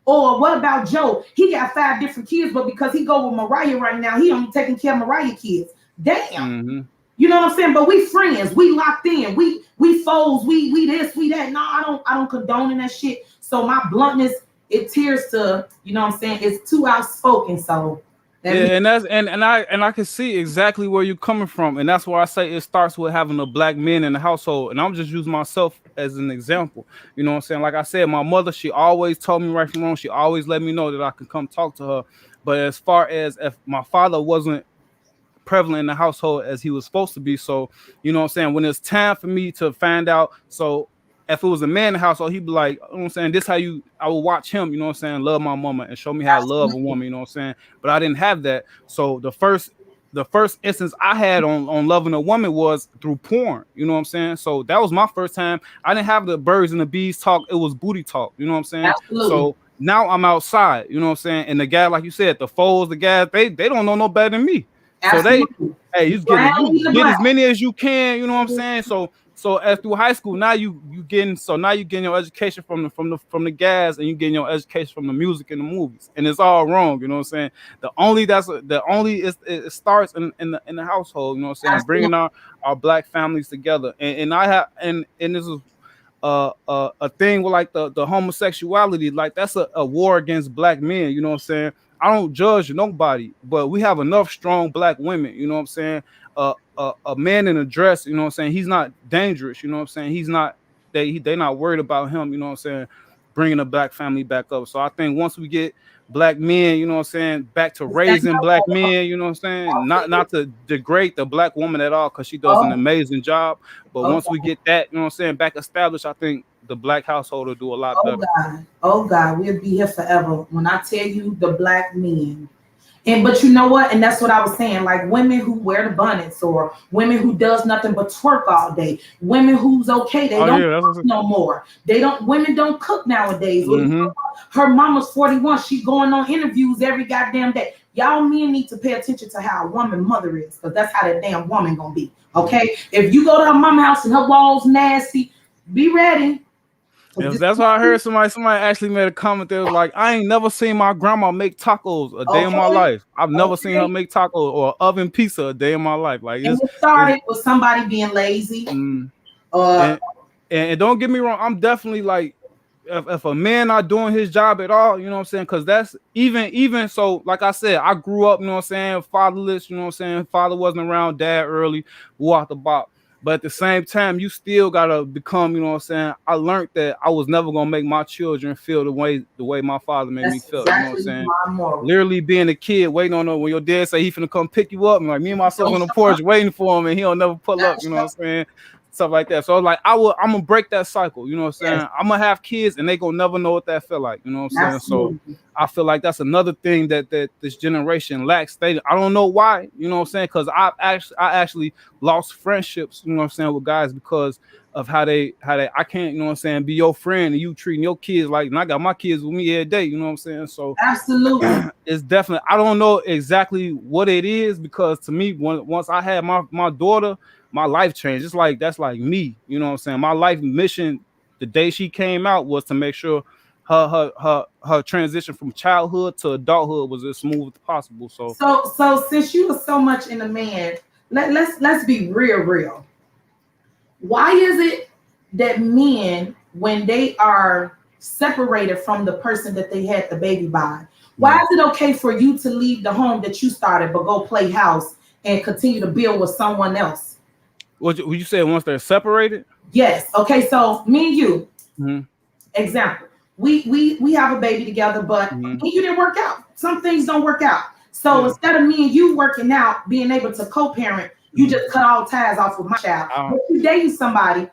[SPEAKER 1] Or what about Joe? He got 5 different kids, but because he go with Mariah right now, he only taking care of Mariah kids. Damn.
[SPEAKER 2] Mm-hmm.
[SPEAKER 1] You know what I'm saying? But we friends, we locked in, we foes, we this, we that. No, I don't condone in that shit. So my bluntness, it tears to, you know what I'm saying? It's too outspoken. So
[SPEAKER 2] and that's and I can see exactly where you're coming from, and that's why I say it starts with having a black man in the household. And I'm just using myself as an example. You know what I'm saying? Like I said, my mother, she always told me right from wrong. She always let me know that I could come talk to her. But as far as if my father wasn't prevalent in the household as he was supposed to be. So, you know what I'm saying? When it's time for me to find out, so if it was a man in the household, he'd be like, you know what I'm saying, this how I would watch him, you know what I'm saying, love my mama and show me how to love a woman, you know what I'm saying? But I didn't have that. So the first instance I had on loving a woman was through porn, you know what I'm saying? So that was my first time. I didn't have the birds and the bees talk, it was booty talk, you know what I'm saying?
[SPEAKER 1] Absolutely.
[SPEAKER 2] So now I'm outside, you know what I'm saying? And the guy, like you said, the foes, the guys, they don't know no better than me.
[SPEAKER 1] Absolutely.
[SPEAKER 2] So you get as many as you can, you know what I'm saying? So as through high school, now you getting your education from the guys, and you getting your education from the music and the movies, and it's all wrong, you know what I'm saying? It starts in the household, you know what I'm saying?
[SPEAKER 1] Absolutely.
[SPEAKER 2] Bringing our black families together, and I have and this is a thing with like the homosexuality, like that's a war against black men, you know what I'm saying? I don't judge nobody, but we have enough strong black women, you know what I'm saying? A man in a dress, you know what I'm saying? He's not dangerous, you know what I'm saying? He's not, they not worried about him, you know what I'm saying? Bringing a black family back up. So I think once we get black men, you know what I'm saying, back to raising black men, you know what I'm saying? Not to degrade the black woman at all, because she does an amazing job. But once we get that, you know what I'm saying, back established, I think the black household will do a lot
[SPEAKER 1] Oh
[SPEAKER 2] better.
[SPEAKER 1] God, we'll be here forever. When I tell you the black men. And but you know what? And that's what I was saying. Like women who wear the bonnets, or women who does nothing but twerk all day. Women who's okay, they
[SPEAKER 2] Oh
[SPEAKER 1] don't
[SPEAKER 2] yeah, that's
[SPEAKER 1] cook
[SPEAKER 2] what.
[SPEAKER 1] no more. They don't. Women don't cook nowadays. Well, you know
[SPEAKER 2] Mm-hmm.
[SPEAKER 1] what? Her mama's 41. She going on interviews every goddamn day. Y'all men need to pay attention to how a woman mother is, because that's how that damn woman gonna be. Okay, if you go to her mama house and her walls nasty, be ready.
[SPEAKER 2] Yeah, that's why I heard somebody actually made a comment that was like, I ain't never seen my grandma make tacos a day in my
[SPEAKER 1] Okay,
[SPEAKER 2] life. I've never seen her
[SPEAKER 1] okay.
[SPEAKER 2] make tacos or oven pizza a day in my life. Like
[SPEAKER 1] And it
[SPEAKER 2] it's
[SPEAKER 1] started with somebody being lazy.
[SPEAKER 2] mm,
[SPEAKER 1] Uh,
[SPEAKER 2] and and don't get me wrong, I'm definitely like if a man not doing his job at all, you know what I'm saying? Because that's even so, like I said, I grew up, you know what I'm saying, fatherless, you know what I'm saying. Father wasn't around, dad early, walked the box. But at the same time, you still gotta become, you know what I'm saying. I learned that I was never gonna make my children feel the way my father made me
[SPEAKER 1] that's
[SPEAKER 2] feel. You know what I'm
[SPEAKER 1] exactly
[SPEAKER 2] saying?
[SPEAKER 1] my moral.
[SPEAKER 2] Literally being a kid waiting on when your dad say he finna come pick you up, and like me and my son
[SPEAKER 1] Don't
[SPEAKER 2] on the
[SPEAKER 1] show up.
[SPEAKER 2] porch waiting for him, and he'll never pull up.
[SPEAKER 1] Don't
[SPEAKER 2] You know what I'm
[SPEAKER 1] show.
[SPEAKER 2] saying? Stuff like that. So I was like, I'm gonna break that cycle. You know what I'm
[SPEAKER 1] Yes,
[SPEAKER 2] saying? I'm gonna have kids, and they gonna never know what that feel like. You know what I'm saying? So
[SPEAKER 1] absolutely.
[SPEAKER 2] I feel like that's another thing that this generation lacks. I don't know why. You know what I'm saying? Because I actually lost friendships. You know what I'm saying, with guys because of how they I can't, you know what I'm saying, be your friend and you treating your kids like, and I got my kids with me every day. You know what I'm saying? So
[SPEAKER 1] Absolutely.
[SPEAKER 2] it's definitely, I don't know exactly what it is, because to me, once I had my daughter, my life changed. It's like that's like me, you know what I'm saying? My life mission the day she came out was to make sure her transition from childhood to adulthood was as smooth as possible. So
[SPEAKER 1] So since you were so much in a man, let's be real. Why is it that men, when they are separated from the person that they had the baby by, why is it okay for you to leave the home that you started but go play house and continue to build with someone else?
[SPEAKER 2] what you said, once they're separated?
[SPEAKER 1] Yes. Okay. So me and you,
[SPEAKER 2] Mm-hmm.
[SPEAKER 1] example, we have a baby together, but
[SPEAKER 2] Mm-hmm.
[SPEAKER 1] me and you didn't work out. Some things don't work out. So
[SPEAKER 2] Yeah.
[SPEAKER 1] instead of me and you working out, being able to co-parent, you
[SPEAKER 2] Mm-hmm.
[SPEAKER 1] just cut all ties off with my child.
[SPEAKER 2] I
[SPEAKER 1] But you dating somebody,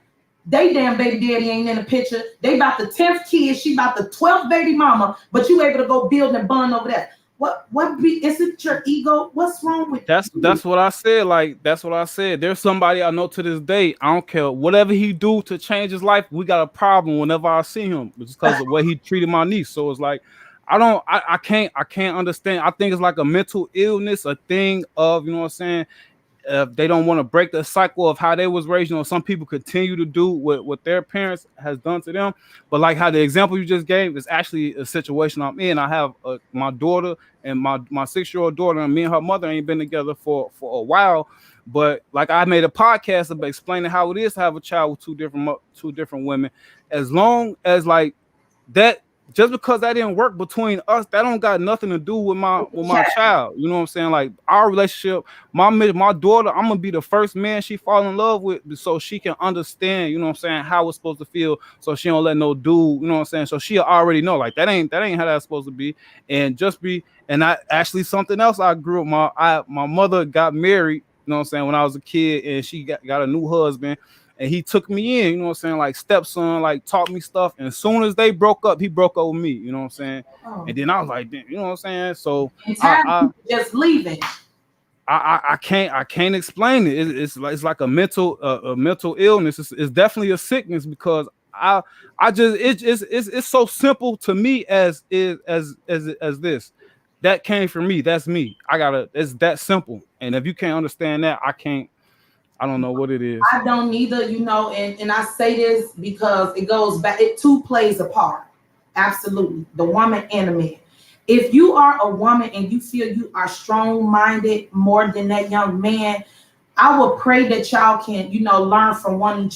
[SPEAKER 1] they damn baby daddy ain't in the picture. They about the 10th kid, she about the 12th baby mama, but you able to go build and bond over that. What be, is it your ego? What's wrong with you?
[SPEAKER 2] That's what I said. Like that's what I said. There's somebody I know to this day. I don't care whatever he do to change his life. We got a problem whenever I see him, just because of the way he treated my niece. So it's like I can't understand. I think it's like a mental illness, a thing of, you know what I'm saying. They don't want to break the cycle of how they was raised. You know, some people continue to do what their parents has done to them. But like how the example you just gave is actually a situation I'm in. I have my daughter and my 6-year-old daughter, and me and her mother ain't been together for a while. But like I made a podcast about explaining how it is to have a child with two different women. As long as like that, just because that didn't work between us, that don't got nothing to do with my child. You know what I'm saying? Like our relationship, my daughter, I'm gonna be the first man she fall in love with, so she can understand, you know what I'm saying, how it's supposed to feel, so she don't let no dude, you know what I'm saying, so she already know like that ain't how that's supposed to be. And I actually, something else, I grew up, my mother got married, you know what I'm saying, when I was a kid, and she got a new husband. And he took me in, you know what I'm saying, like stepson, like taught me stuff. And as soon as they broke up, he broke up with me, you know what I'm saying.
[SPEAKER 1] Oh,
[SPEAKER 2] And then I was like, damn, you know what I'm saying. So
[SPEAKER 1] and
[SPEAKER 2] I
[SPEAKER 1] time
[SPEAKER 2] I
[SPEAKER 1] just leaving.
[SPEAKER 2] I can't explain it. It's like a mental illness. It's definitely a sickness, because I just it's so simple to me as this. That came from me. That's me. It's that simple. And if you can't understand that, I don't know what it is.
[SPEAKER 1] I don't either, and I say this because it goes back, it two plays a part. Absolutely. The woman and the man. If you are a woman and you feel you are strong minded more than that young man, I will pray that y'all can, learn from one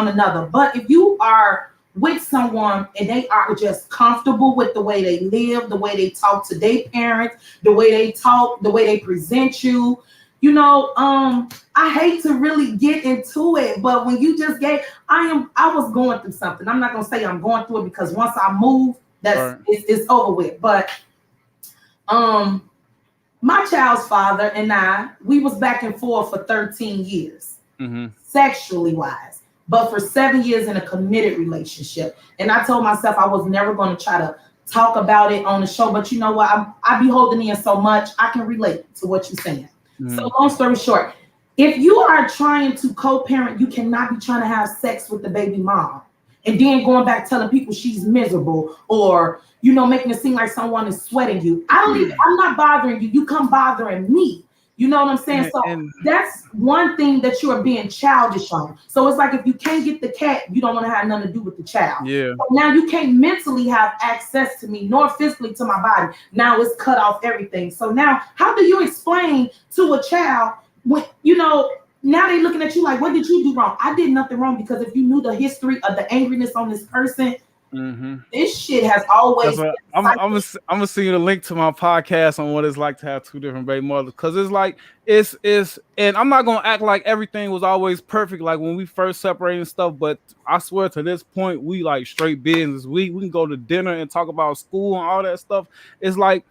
[SPEAKER 1] another. But if you are with someone and they are just comfortable with the way they live, the way they talk to their parents, the way they talk, the way they present you, I hate to really get into it, but when you just gave, I was going through something. I'm not gonna say I'm going through it, because once I move,
[SPEAKER 2] Right.
[SPEAKER 1] it's over with. But my child's father and we was back and forth for 13 years,
[SPEAKER 2] Mm-hmm.
[SPEAKER 1] sexually wise. but for 7 years in a committed relationship. And I told myself I was never going to try to talk about it on the show. But you know what? I be holding in so much. I can relate to what you're saying. So long story short, if you are trying to co-parent, you cannot be trying to have sex with the baby mom and then going back telling people she's miserable or, you know, making it seem like someone is sweating you. I'm not bothering you. You come bothering me. You know what I'm saying? So that's one thing that you are being childish on. So it's like if you can't get the cat, you don't want to have nothing to do with the child.
[SPEAKER 2] Yeah.
[SPEAKER 1] So now you can't mentally have access to me, nor physically to my body. Now it's cut off everything. So now how do you explain to a child when, you know, now they looking at you like, what did you do wrong? I did nothing wrong, because if you knew the history of the angriness on this person, this shit has always.
[SPEAKER 2] I'm gonna send you the link to my podcast on what it's like to have two different baby mothers, because it's like it's and I'm not gonna act like everything was always perfect like when we first separated and stuff, but I swear to this point we like straight business. We can go to dinner and talk about school and all that stuff. It's like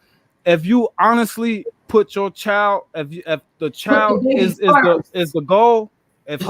[SPEAKER 2] if you honestly put your child, if the child is the goal. If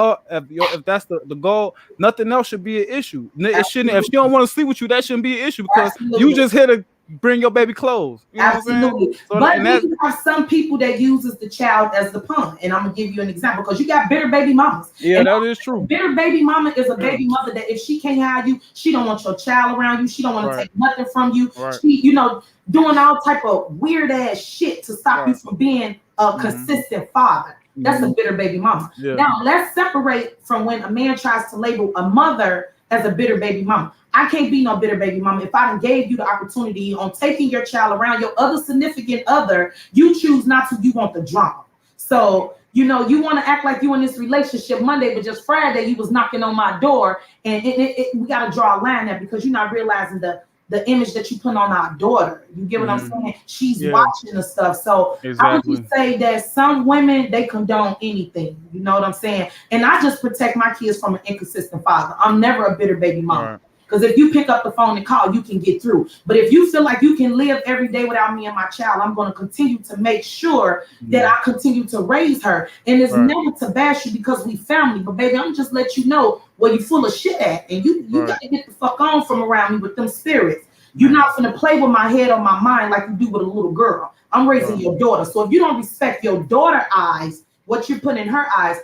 [SPEAKER 2] that's the goal, nothing else should be an issue. It shouldn't. If she don't want to sleep with you, that shouldn't be an issue, because you just here to bring your baby clothes. You know
[SPEAKER 1] Absolutely.
[SPEAKER 2] So,
[SPEAKER 1] but you have some people that uses the child as the pawn, and I'm gonna give you an example, because you got bitter baby mamas.
[SPEAKER 2] Yeah, that is true.
[SPEAKER 1] Bitter baby mama is a baby mother that if she can't have you, she don't want your child around you. She don't want to take nothing from you. She, you know, doing all type of weird ass shit to stop you from being a consistent father. That's a bitter baby mama. Yeah. Now let's separate from when a man tries to label a mother as a bitter baby mama. I can't be no bitter baby mama. If I done gave you the opportunity on taking your child around your other significant other, you choose not to. You want the drama. So you know you want to act like you in this relationship Monday, but just Friday you was knocking on my door, and we got to draw a line there, because you're not realizing the image that you put on our daughter. You get what I'm saying? She's watching the stuff. So I would just say that some women, they condone anything. You know what I'm saying? And I just protect my kids from an inconsistent father. I'm never a bitter baby mom. Because if you pick up the phone and call, you can get through. But if you feel like you can live every day without me and my child, I'm going to continue to make sure that I continue to raise her. And it's never to bash you because we family. But baby, I'm just let you know where you full of shit at. And you got to get the fuck on from around me with them spirits. You're not going to play with my head or my mind like you do with a little girl. I'm raising your daughter. So if you don't respect your daughter's eyes, what you're putting in her eyes,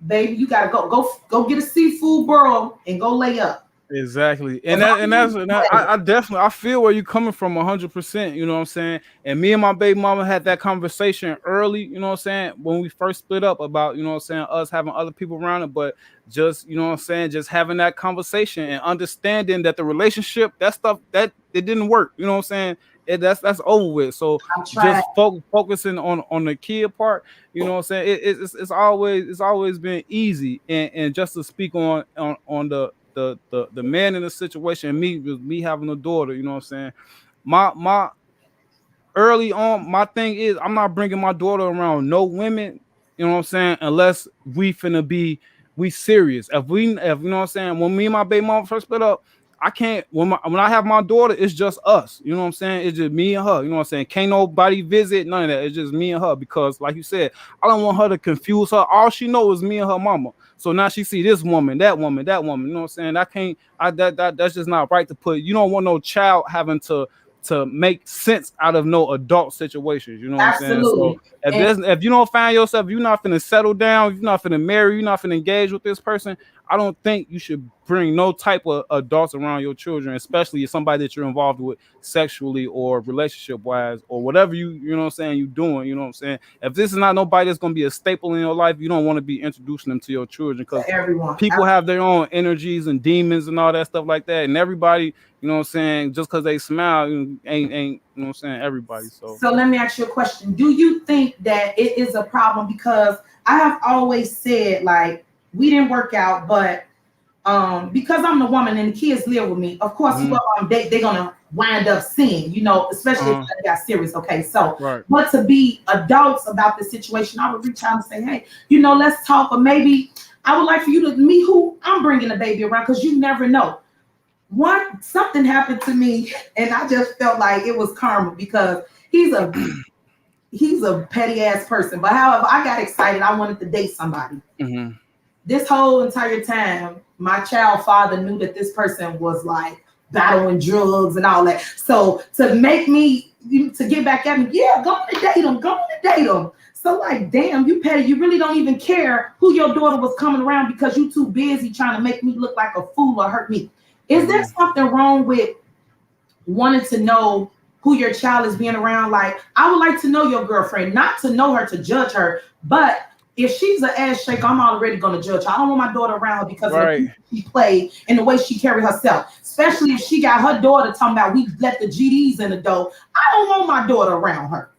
[SPEAKER 1] baby, you got to go get a seafood boil and go lay up.
[SPEAKER 2] Exactly. And I definitely, I feel where you're coming from 100%, you know what I'm saying? And me and my baby mama had that conversation early, you know what I'm saying, when we first split up, about, you know what I'm saying, us having other people around it, but just, you know what I'm saying, just having that conversation and understanding that the relationship, that stuff, that it didn't work, you know what I'm saying? That's over with. So just focusing on the kid part, you know what I'm saying? It's always been easy. And just to speak on the man in the situation, me having a daughter, you know what I'm saying? My early on, my thing is I'm not bringing my daughter around no women, you know what I'm saying, unless we serious. If you know what I'm saying, when me and my baby mama first split up, I can't, when I have my daughter, it's just us, you know what I'm saying? It's just me and her, you know what I'm saying? Can't nobody visit, none of that. It's just me and her, because like you said, I don't want her to confuse her. All she knows is me and her mama. So now she see this woman, that woman, you know what I'm saying? That's just not right to put. You don't want no child having to make sense out of no adult situations, you know what I'm saying? So if you don't find yourself, you're not finna settle down, you're not finna marry, you're not finna engage with this person, I don't think you should bring no type of adults around your children, especially if somebody that you're involved with sexually or relationship wise or whatever you know what I'm saying, you doing, you know what I'm saying? If this is not nobody that's going to be a staple in your life, you don't want to be introducing them to your children, because people have their own energies and demons and all that stuff like that. And everybody, you know what I'm saying, just because they smile ain't you know what I'm saying, everybody. So
[SPEAKER 1] let me ask you a question. Do you think that it is a problem? Because I have always said, like, we didn't work out, but because I'm the woman and the kids live with me, of course, they're gonna wind up seeing, you know, especially if they got serious. Okay, so but to be adults about the situation, I would reach out and say, hey, you know, let's talk, or maybe I would like for you to meet who I'm bringing the baby around, because you never know. Something happened to me, and I just felt like it was karma, because he's a petty ass person. But however, I got excited. I wanted to date somebody. this whole entire time, my child father knew that this person was like battling drugs and all that. So to make me to get back at me, yeah, go on to date him, go on to date him. So like, damn, you petty. You really don't even care who your daughter was coming around because you too busy trying to make me look like a fool or hurt me. Is there something wrong with wanting to know who your child is being around? Like, I would like to know your girlfriend, not to know her to judge her, but if she's an ass shaker, I'm already going to judge her. I don't want my daughter around her because of the people she played and the way she carried herself. Especially if she got her daughter talking about we let the GDs in the door. I don't want my daughter around her.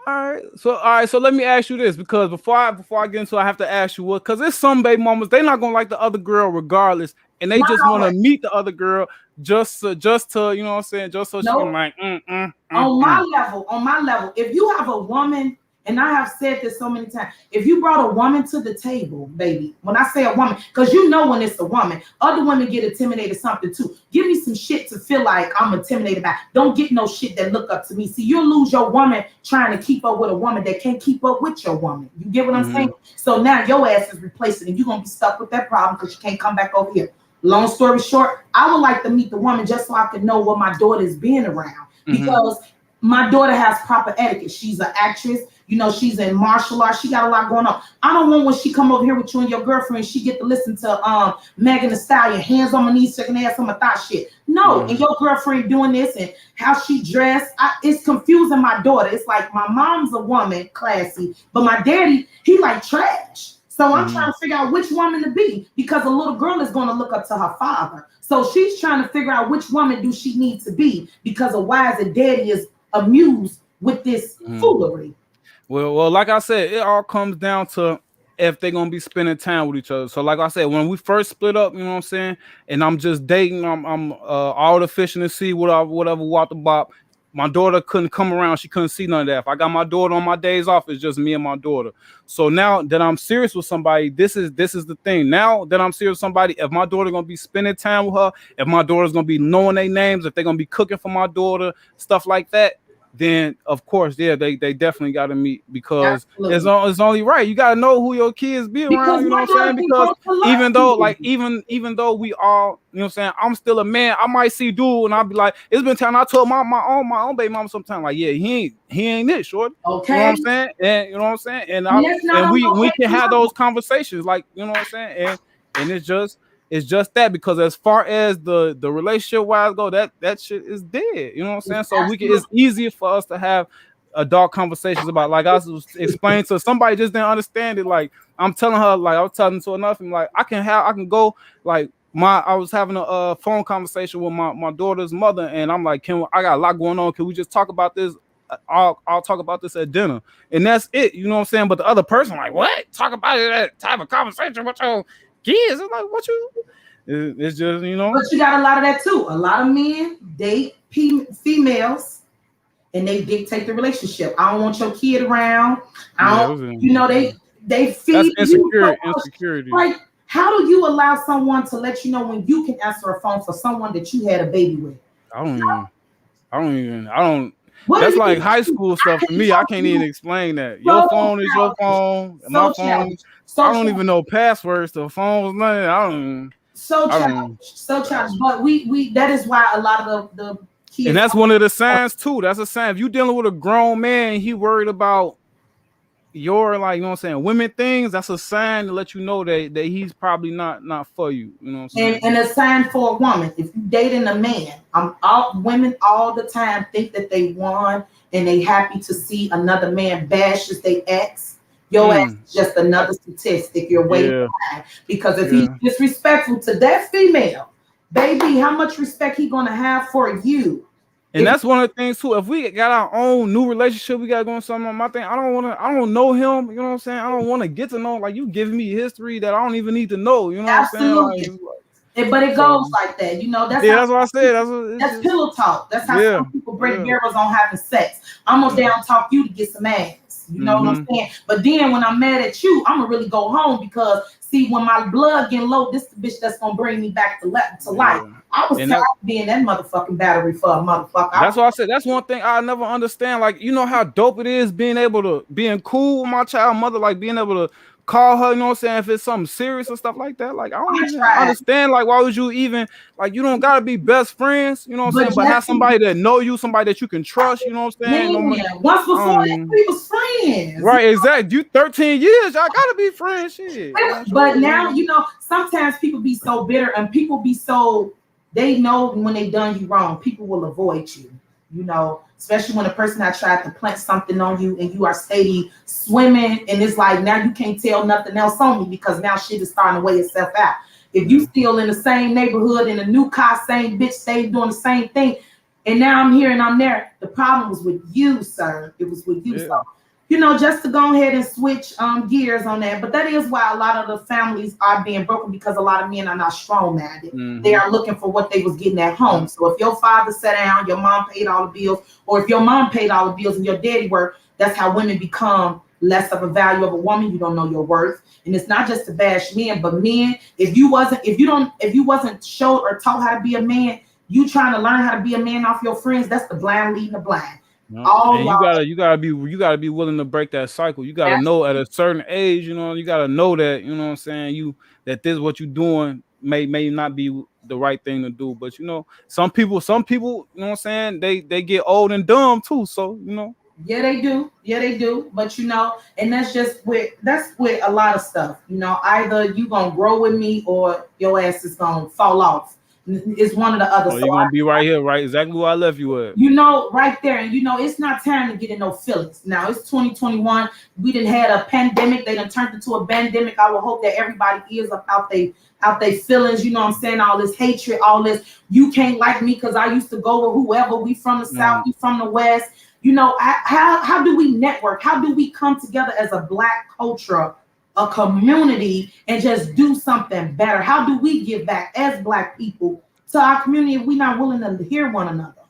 [SPEAKER 2] All right. So let me ask you this, because before I get into it, I have to ask you what, because there's some baby mamas, they not gonna like the other girl regardless, and they just want to meet the other girl just to you know what I'm saying, just so she can like
[SPEAKER 1] on my level, if you have a woman, and I have said this so many times, if you brought a woman to the table, baby, when I say a woman, because you know when it's a woman, other women get intimidated something too. Give me some shit to feel like I'm intimidated by. Don't get no shit that look up to me. See, you'll lose your woman trying to keep up with a woman that can't keep up with your woman. You get what I'm saying? So now your ass is replacing and you're going to be stuck with that problem because you can't come back over here. Long story short, I would like to meet the woman just so I can know what my daughter is being around, because my daughter has proper etiquette. She's an actress. You know, she's in martial arts. She got a lot going on. I don't want when she come over here with you and your girlfriend, she get to listen to Megan Thee Stallion, hands on my knees, shaking ass on my thigh shit. No, and your girlfriend doing this and how she dressed, it's confusing my daughter. It's like my mom's a woman, classy, but my daddy, he like trash. So I'm trying to figure out which woman to be, because a little girl is going to look up to her father. So she's trying to figure out which woman do she need to be, because of why the daddy is amused with this foolery.
[SPEAKER 2] Well, like I said, it all comes down to if they're gonna be spending time with each other. So, like I said, when we first split up, you know what I'm saying, and I'm just dating, I'm all the fish in the sea, whatever, water bop. My daughter couldn't come around; she couldn't see none of that. If I got my daughter on my days off, it's just me and my daughter. So now that I'm serious with somebody, this is the thing. Now that I'm serious with somebody, if my daughter gonna be spending time with her, if my daughter's gonna be knowing their names, if they're gonna be cooking for my daughter, stuff like that, then of course, yeah, they definitely got to meet, because it's only right. You got to know who your kids be around, you know what I'm saying? Because even though we all, you know what I'm saying, I'm still a man. I might see dude and I'll be like, it's been time I told my own baby mama sometimes, like, yeah, he ain't it, short.
[SPEAKER 1] Okay.
[SPEAKER 2] You know what I'm saying? And you know what I'm saying? And we can have those conversations, like, you know what I'm saying? And it's just that, because as far as the relationship wise go, that shit is dead. You know what I'm saying? So it's easier for us to have adult conversations about, like I was explaining to somebody just didn't understand it. Like I'm telling her, like I was telling to another, like I can go, like I was having a phone conversation with my daughter's mother, and I'm like, I got a lot going on. Can we just talk about this? I'll talk about this at dinner, and that's it. You know what I'm saying? But the other person, like, what? Talk about it, that type of conversation with your kids? It's like, what you? It's just, you know.
[SPEAKER 1] But you got a lot of that too. A lot of men date females, and they dictate the relationship. I don't want your kid around. They feed
[SPEAKER 2] that's insecurity.
[SPEAKER 1] Like, how do you allow someone to let you know when you can answer a phone for someone that you had a baby with?
[SPEAKER 2] I don't. That's like high school stuff for me. I can't even explain that. Your phone is your phone. My phone. I don't even know passwords to phones. Nothing. I don't.
[SPEAKER 1] So childish. But we that is why a lot of the kids.
[SPEAKER 2] And that's one of the signs too. That's a sign. If you dealing with a grown man, he worried about your, like, you know what I'm saying, women things, that's a sign to let you know that he's probably not for you. You know what I'm saying?
[SPEAKER 1] And a sign for a woman, if you dating a man, women all the time think that they won and they happy to see another man bashes they ex. Your ass is just another statistic you're waiting behind. Because if he's disrespectful to that female, baby, how much respect he gonna have for you?
[SPEAKER 2] And that's one of the things too. If we got our own new relationship, we got going something on my thing. I don't know him. You know what I'm saying? I don't want to get to know. Like, you giving me history that I don't even need to know. You know what I'm saying?
[SPEAKER 1] But it goes like that. You know, that's
[SPEAKER 2] what I said.
[SPEAKER 1] That's pillow talk. That's how some people break barrels on having sex. I'm gonna down talk you to get some ass. You know what I'm saying? But then when I'm mad at you, I'm gonna really go home, because see, when my blood getting low, this the bitch that's gonna bring me back to life. I was tired of being that motherfucking battery for a motherfucker.
[SPEAKER 2] That's why I said that's one thing I never understand. Like, you know how dope it is being able to being cool with my child mother, like being able to call her, you know what I'm saying, if it's something serious and stuff like that. Like, I don't even
[SPEAKER 1] tried.
[SPEAKER 2] understand, like, why would you even, like, you don't gotta be best friends, you know what I'm saying, but have
[SPEAKER 1] Jesse,
[SPEAKER 2] somebody that know you, somebody that you can trust, you know what I'm saying?
[SPEAKER 1] man, once before that, we was friends.
[SPEAKER 2] Right, exactly. You 13 years, y'all gotta be friends, shit.
[SPEAKER 1] But now, you know, sometimes people be so bitter and people be so, they know when they done you wrong, people will avoid you, you know, especially when a person that tried to plant something on you and you are steady swimming, and it's like now you can't tell nothing else on me because now shit is starting to weigh itself out. If you still in the same neighborhood in a new car, same bitch, stay doing the same thing, and now I'm here and I'm there, the problem was with you, sir. It was with you.
[SPEAKER 2] Yeah.
[SPEAKER 1] So, you know, just to go ahead and switch gears on that. But that is why a lot of the families are being broken, because a lot of men are not strong-minded. They are looking for what they was getting at home. So if your father sat down, your mom paid all the bills, or if your mom paid all the bills and your daddy worked, that's how women become less of a value of a woman. You don't know your worth. And it's not just to bash men, but men, if you wasn't showed or taught how to be a man, you trying to learn how to be a man off your friends, that's the blind leading the blind.
[SPEAKER 2] No. And you gotta be willing to break that cycle. You gotta know at a certain age, you know, you gotta know that, you know what I'm saying, that this what you're doing may not be the right thing to do. But you know, some people, you know what I'm saying, they get old and dumb too. So, you know.
[SPEAKER 1] Yeah, they do. But you know, and that's with a lot of stuff. You know, either you gonna grow with me or your ass is gonna fall off. It's one or the other.
[SPEAKER 2] So you're gonna be right here, right? Exactly where I left you at.
[SPEAKER 1] You know, right there. And you know, it's not time to get in no feelings. Now it's 2021. We done had a pandemic. They done turned into a pandemic. I will hope that everybody is out they feelings. You know what I'm saying? All this hatred, all this. You can't like me because I used to go with whoever. We from the South. We from the West. You know, how do we network? How do we come together as a Black culture, a community, and just do something better? How do we give back as Black people to our community if we're not willing to hear one another?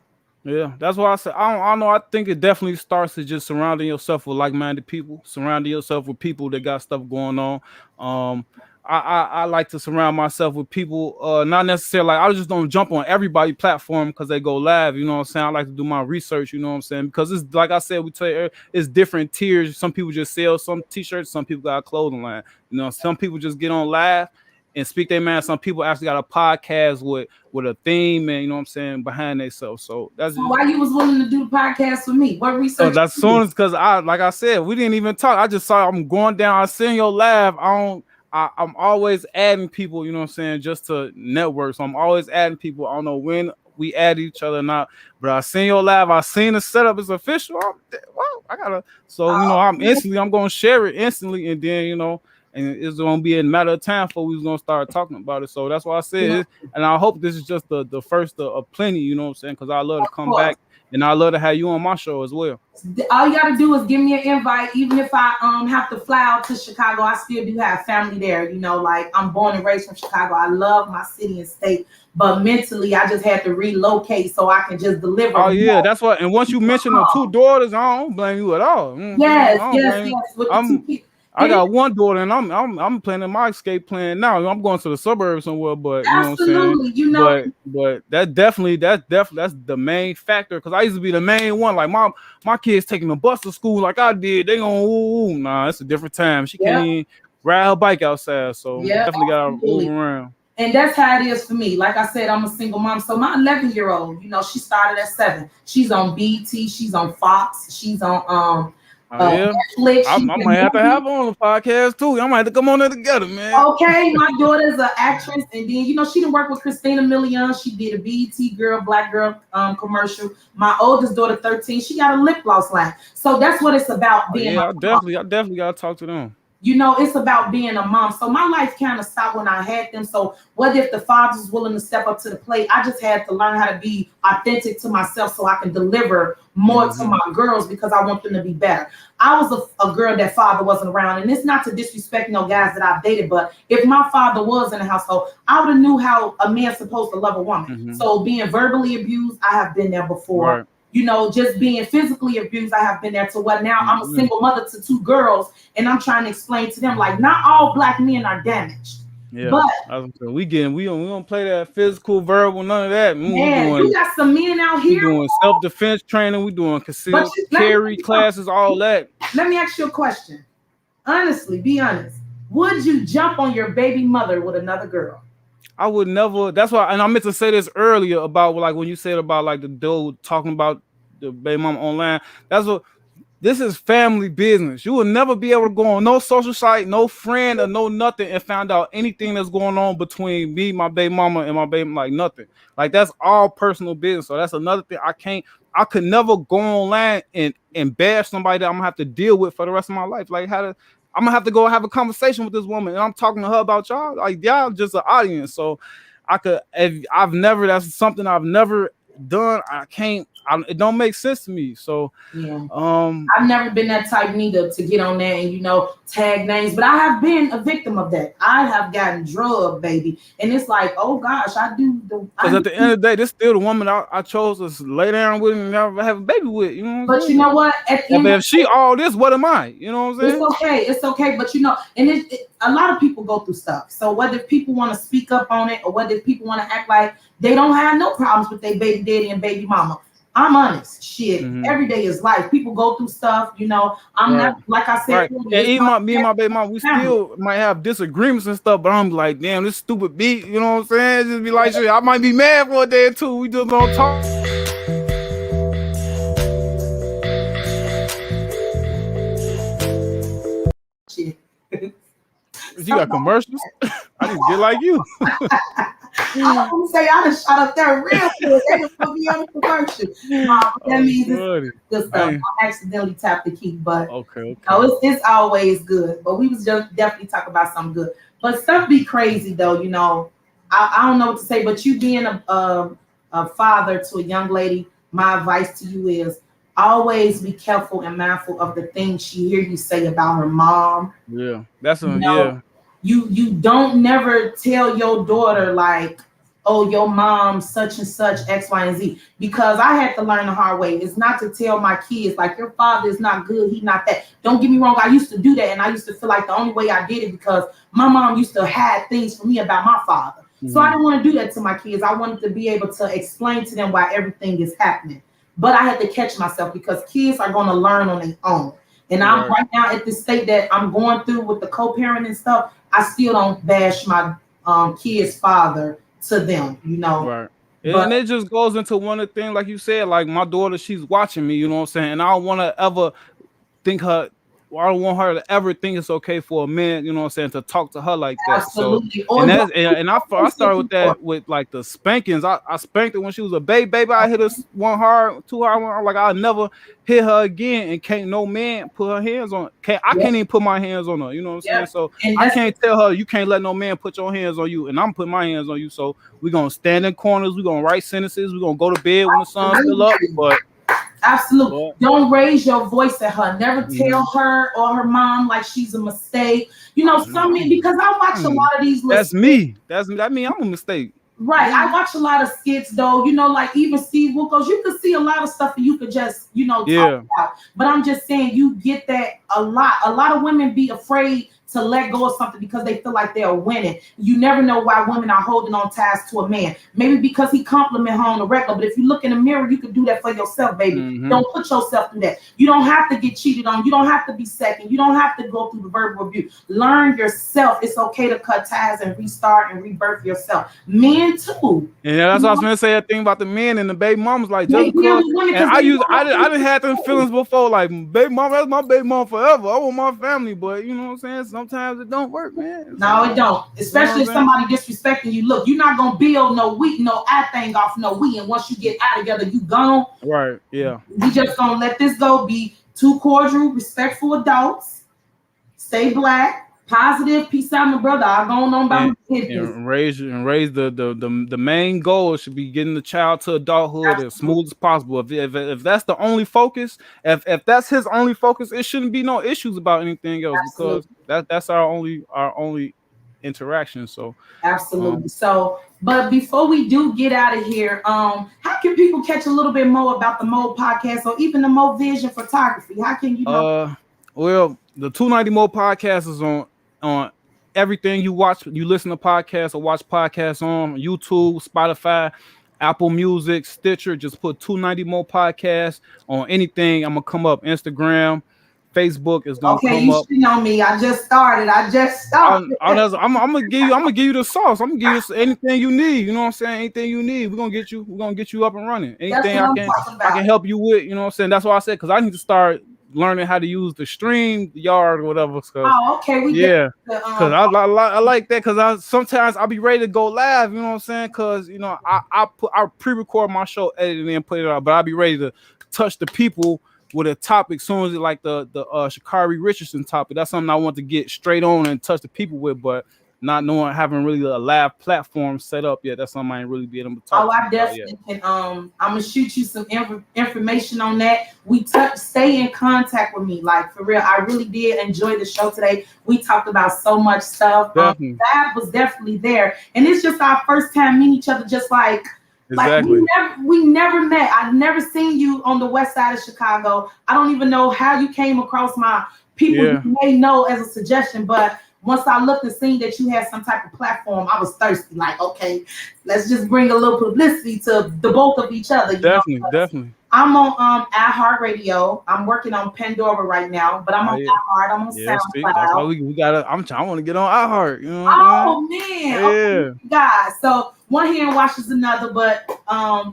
[SPEAKER 2] Yeah, that's why I said I don't know. I think it definitely starts to just surrounding yourself with like-minded people, surrounding yourself with people that got stuff going on. I like to surround myself with people, not necessarily like I just don't jump on everybody's platform because they go live, you know what I'm saying? I like to do my research, you know what I'm saying? Because it's like I said, we tell you, it's different tiers. Some people just sell some t-shirts, some people got a clothing line. You know, some people just get on live and speak their man. Some people actually got a podcast with a theme and, you know what I'm saying, behind themselves. So that's
[SPEAKER 1] why you was willing to do the podcast with me. What research?
[SPEAKER 2] So that's soon as because like I said, we didn't even talk. I just saw I'm going down. I seen your live. I'm always adding people, you know what I'm saying, just to network. So I'm always adding people. I don't know when we add each other or not, but I seen your live. I seen the setup is official. Well, I gotta. So you know, I'm gonna share it instantly, and then you know, and it's gonna be a matter of time before we're gonna start talking about it. So that's why I said, and I hope this is just the first of plenty. You know what I'm saying? Because I love to come back. And I love to have you on my show as well.
[SPEAKER 1] All you gotta do is give me an invite. Even if I have to fly out to Chicago, I still do have family there. You know, like I'm born and raised from Chicago. I love my city and state, but mentally I just had to relocate so I can just deliver.
[SPEAKER 2] Oh yeah, that's what. And once you mention the two daughters, I don't blame you at all.
[SPEAKER 1] Yes. With the two people.
[SPEAKER 2] I got one daughter, and I'm planning my escape plan now. I'm going to the suburbs somewhere, but you know what I'm saying.
[SPEAKER 1] You know,
[SPEAKER 2] but that's the main factor because I used to be the main one. Like my kids taking the bus to school like I did. They gonna nah, it's a different time. She can't even ride her bike outside, so definitely gotta move around.
[SPEAKER 1] And that's how it is for me. Like I said, I'm a single mom. So my 11-year-old, you know, she started at 7. She's on BET. She's on Fox. She's on Netflix.
[SPEAKER 2] I might have to have her on the podcast too. I might have to come on there together, man.
[SPEAKER 1] Okay, my daughter's an actress, and then you know she done work with Christina Milian. She did a BET girl, Black girl commercial. My oldest daughter, 13, she got a lip gloss line. So that's what it's about being.
[SPEAKER 2] I definitely gotta talk to them.
[SPEAKER 1] You know, it's about being a mom. So my life kind of stopped when I had them. So whether if the father's willing to step up to the plate, I just had to learn how to be authentic to myself so I can deliver more to my girls because I want them to be better. I was a girl that father wasn't around, and it's not to disrespect no guys that I've dated, but if my father was in the household, I would have knew how a man's supposed to love a woman. So being verbally abused, I have been there before. Right. You know, just being physically abused, I have been there to what now I'm a single mother to 2 girls, and I'm trying to explain to them like not all Black men are damaged.
[SPEAKER 2] Yeah, but we don't play that physical, verbal, none of that.
[SPEAKER 1] You got some men out here.
[SPEAKER 2] We doing self-defense training. We doing concealed carry classes, all that.
[SPEAKER 1] Let me ask you a question. Honestly, be honest. Would you jump on your baby mother with another girl?
[SPEAKER 2] I would never. That's why, and I meant to say this earlier about like when you said about like the dude talking about the baby mama online. That's what. This is family business. You will never be able to go on no social site, no friend, or no nothing and find out anything that's going on between me, my baby mama, and my baby, like nothing. Like that's all personal business. So that's another thing I could never go online and bash somebody that I'm gonna have to deal with for the rest of my life. Like I'm gonna have to go have a conversation with this woman, and I'm talking to her about y'all. Like y'all just an audience. So that's something I've never done. It don't make sense to me. So
[SPEAKER 1] yeah, I've never been that type neither to get on there and tag names, but I have been a victim of that. I have gotten drugged, baby, and it's like, oh gosh, I do.
[SPEAKER 2] Because at the end of the day, this still the woman I chose to lay down with and never have a baby with. You know what I'm saying?
[SPEAKER 1] But you know what?
[SPEAKER 2] If she all this, what am I? You know what I'm saying?
[SPEAKER 1] It's okay. But and a lot of people go through stuff. So whether people want to speak up on it or whether people want to act like they don't have no problems with their baby daddy and baby mama, I'm honest. Shit, every day is life. People go through stuff. I'm not, like I said.
[SPEAKER 2] Right. And even me and my baby mom, we still might have disagreements and stuff, but I'm like, damn, this stupid beat. You know what I'm saying? Just be like, shit, I might be mad for a day or two. We just don't talk.
[SPEAKER 1] Shit.
[SPEAKER 2] You got commercials? I just get like you.
[SPEAKER 1] I want to say I done shot up there real quick. They just put me on the commercial. That means it's good stuff. I accidentally tapped the key, but
[SPEAKER 2] okay.
[SPEAKER 1] It's always good. But we was just definitely talking about something good. But stuff be crazy though, I don't know what to say, but you being a father to a young lady, my advice to you is always be careful and mindful of the things she hear you say about her mom.
[SPEAKER 2] Yeah, that's yeah.
[SPEAKER 1] You don't never tell your daughter like, oh, your mom such and such X, Y, and Z, because I had to learn the hard way. It's not to tell my kids like your father is not good, he's not that. Don't get me wrong, I used to do that, and I used to feel like the only way I did it because my mom used to hide things from me about my father. So I didn't want to do that to my kids. I wanted to be able to explain to them why everything is happening. But I had to catch myself because kids are going to learn on their own. And I'm right now at the state that I'm going through with the co-parenting stuff. I still don't bash my kid's father to them,
[SPEAKER 2] Right. And it just goes into one of the things, like you said, like my daughter, she's watching me, you know what I'm saying? And I don't want to ever think I don't want her to ever think it's okay for a man, you know what I'm saying, to talk to her like that.
[SPEAKER 1] Absolutely.
[SPEAKER 2] So, I started with that with like the spankings. I spanked her when she was a baby. I hit her one hard, two hard. Like I'll never hit her again, and can't no man put her hands on. I can't even put my hands on her. You know what I'm saying? So I can't tell her you can't let no man put your hands on you, and I'm putting my hands on you. So we're gonna stand in corners. We're gonna write sentences. We're gonna go to bed when the sun's still up, but.
[SPEAKER 1] Absolutely. Don't raise your voice at her. Never tell her or her mom like she's a mistake. Because I watch a lot of these.
[SPEAKER 2] That's me. That mean I'm a mistake.
[SPEAKER 1] Right. I watch a lot of skits though, like even Steve Wilkos, you could see a lot of stuff and you could just, talk about. But I'm just saying you get that a lot. A lot of women be afraid to let go of something because they feel like they're winning. You never know why women are holding on ties to a man. Maybe because he compliment her on the regular, but if you look in the mirror, you can do that for yourself, baby. Don't put yourself through that. You don't have to get cheated on. You don't have to be second. You don't have to go through the verbal abuse. Learn yourself. It's okay to cut ties and restart and rebirth yourself. Men too.
[SPEAKER 2] Yeah, that's what I was gonna say. That thing about the men and the baby mamas, like just because. And I didn't have them feelings before, like baby mama, that's my baby mama forever. I want my family, but you know what I'm saying. Sometimes it don't work, man.
[SPEAKER 1] No, it don't. Especially if somebody disrespecting you. Look, you're not gonna build no thing off no we. And once you get out together, you gone.
[SPEAKER 2] Right. Yeah.
[SPEAKER 1] We just gonna let this go. Be two cordial, respectful adults. Stay black. Positive, peace out, my brother. I'm going on by my business.
[SPEAKER 2] And raise the main goal should be getting the child to adulthood as smooth as possible. If that's the only focus, if that's his only focus, it shouldn't be no issues about anything else. Absolutely. Because that's our only interaction. So
[SPEAKER 1] absolutely. But before we do get out of here, how can people catch a little bit more about the Mo podcast or even the Mo Vision photography? How can you know?
[SPEAKER 2] Well, the 290 Mo podcast is on everything you listen to podcasts or watch podcasts on YouTube, Spotify, Apple Music, Stitcher. Just put 290 Mo podcast on anything. I'm gonna come up Instagram, Facebook is gonna
[SPEAKER 1] Okay,
[SPEAKER 2] come
[SPEAKER 1] you
[SPEAKER 2] up.
[SPEAKER 1] should know me. I just started.
[SPEAKER 2] I'm gonna give you the sauce. I'm gonna give you anything you need. You know what I'm saying? Anything you need, we're gonna get you up and running.
[SPEAKER 1] That's
[SPEAKER 2] Anything
[SPEAKER 1] what I'm talking
[SPEAKER 2] I
[SPEAKER 1] about.
[SPEAKER 2] can help you with. You know what I'm saying? That's why I said, because I need to start learning how to use the stream yard or whatever.
[SPEAKER 1] Oh, okay. We get the,
[SPEAKER 2] Cause I like that, cause sometimes I'll be ready to go live, you know what I'm saying? Cause you know I pre-record my show, edit it, and then put it out, but I'll be ready to touch the people with a topic soon as it, like the Shakari Richardson topic. That's something I want to get straight on and touch the people with, but not knowing, having really a live platform set up yet. That's something I ain't really be able to talk
[SPEAKER 1] I
[SPEAKER 2] about
[SPEAKER 1] definitely
[SPEAKER 2] yet.
[SPEAKER 1] can. I'm gonna shoot you some information on that. Stay in contact with me, like for real. I really did enjoy the show today. We talked about so much stuff.
[SPEAKER 2] Definitely.
[SPEAKER 1] That was definitely there, and it's just our first time meeting each other. Just like
[SPEAKER 2] exactly.
[SPEAKER 1] we never met. I've never seen you on the west side of Chicago. I don't even know how you came across my people.
[SPEAKER 2] Yeah.
[SPEAKER 1] You may know as a suggestion, but once I looked and seen that you had some type of platform, I was thirsty. Like, okay, let's just bring a little publicity to the both of each other.
[SPEAKER 2] Definitely.
[SPEAKER 1] I'm on iHeartRadio. I'm working on Pandora right now, but I'm on iHeart. I'm on SoundCloud.
[SPEAKER 2] That's why we gotta. I want to get on iHeart. You know what
[SPEAKER 1] oh man,
[SPEAKER 2] yeah.
[SPEAKER 1] Okay, guys. So one hand washes another, but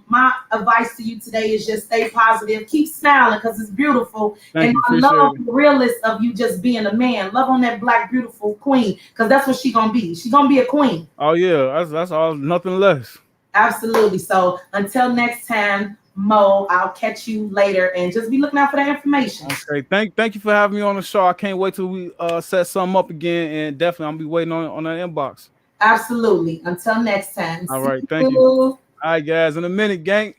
[SPEAKER 1] my advice to you today is just stay positive, keep smiling because it's beautiful.
[SPEAKER 2] Thank you,
[SPEAKER 1] I love the realness of you just being a man. Love on that black beautiful queen, because that's what she's gonna be. She's gonna be a queen.
[SPEAKER 2] Oh yeah, that's all, nothing less.
[SPEAKER 1] Absolutely. So until next time, Mo, I'll catch you later, and just be looking out for that information.
[SPEAKER 2] Okay, thank you for having me on the show. I can't wait till we set something up again, and definitely I'll be waiting on that inbox.
[SPEAKER 1] Absolutely. Until next time.
[SPEAKER 2] All right, thank you. All right, guys, in a minute, gang.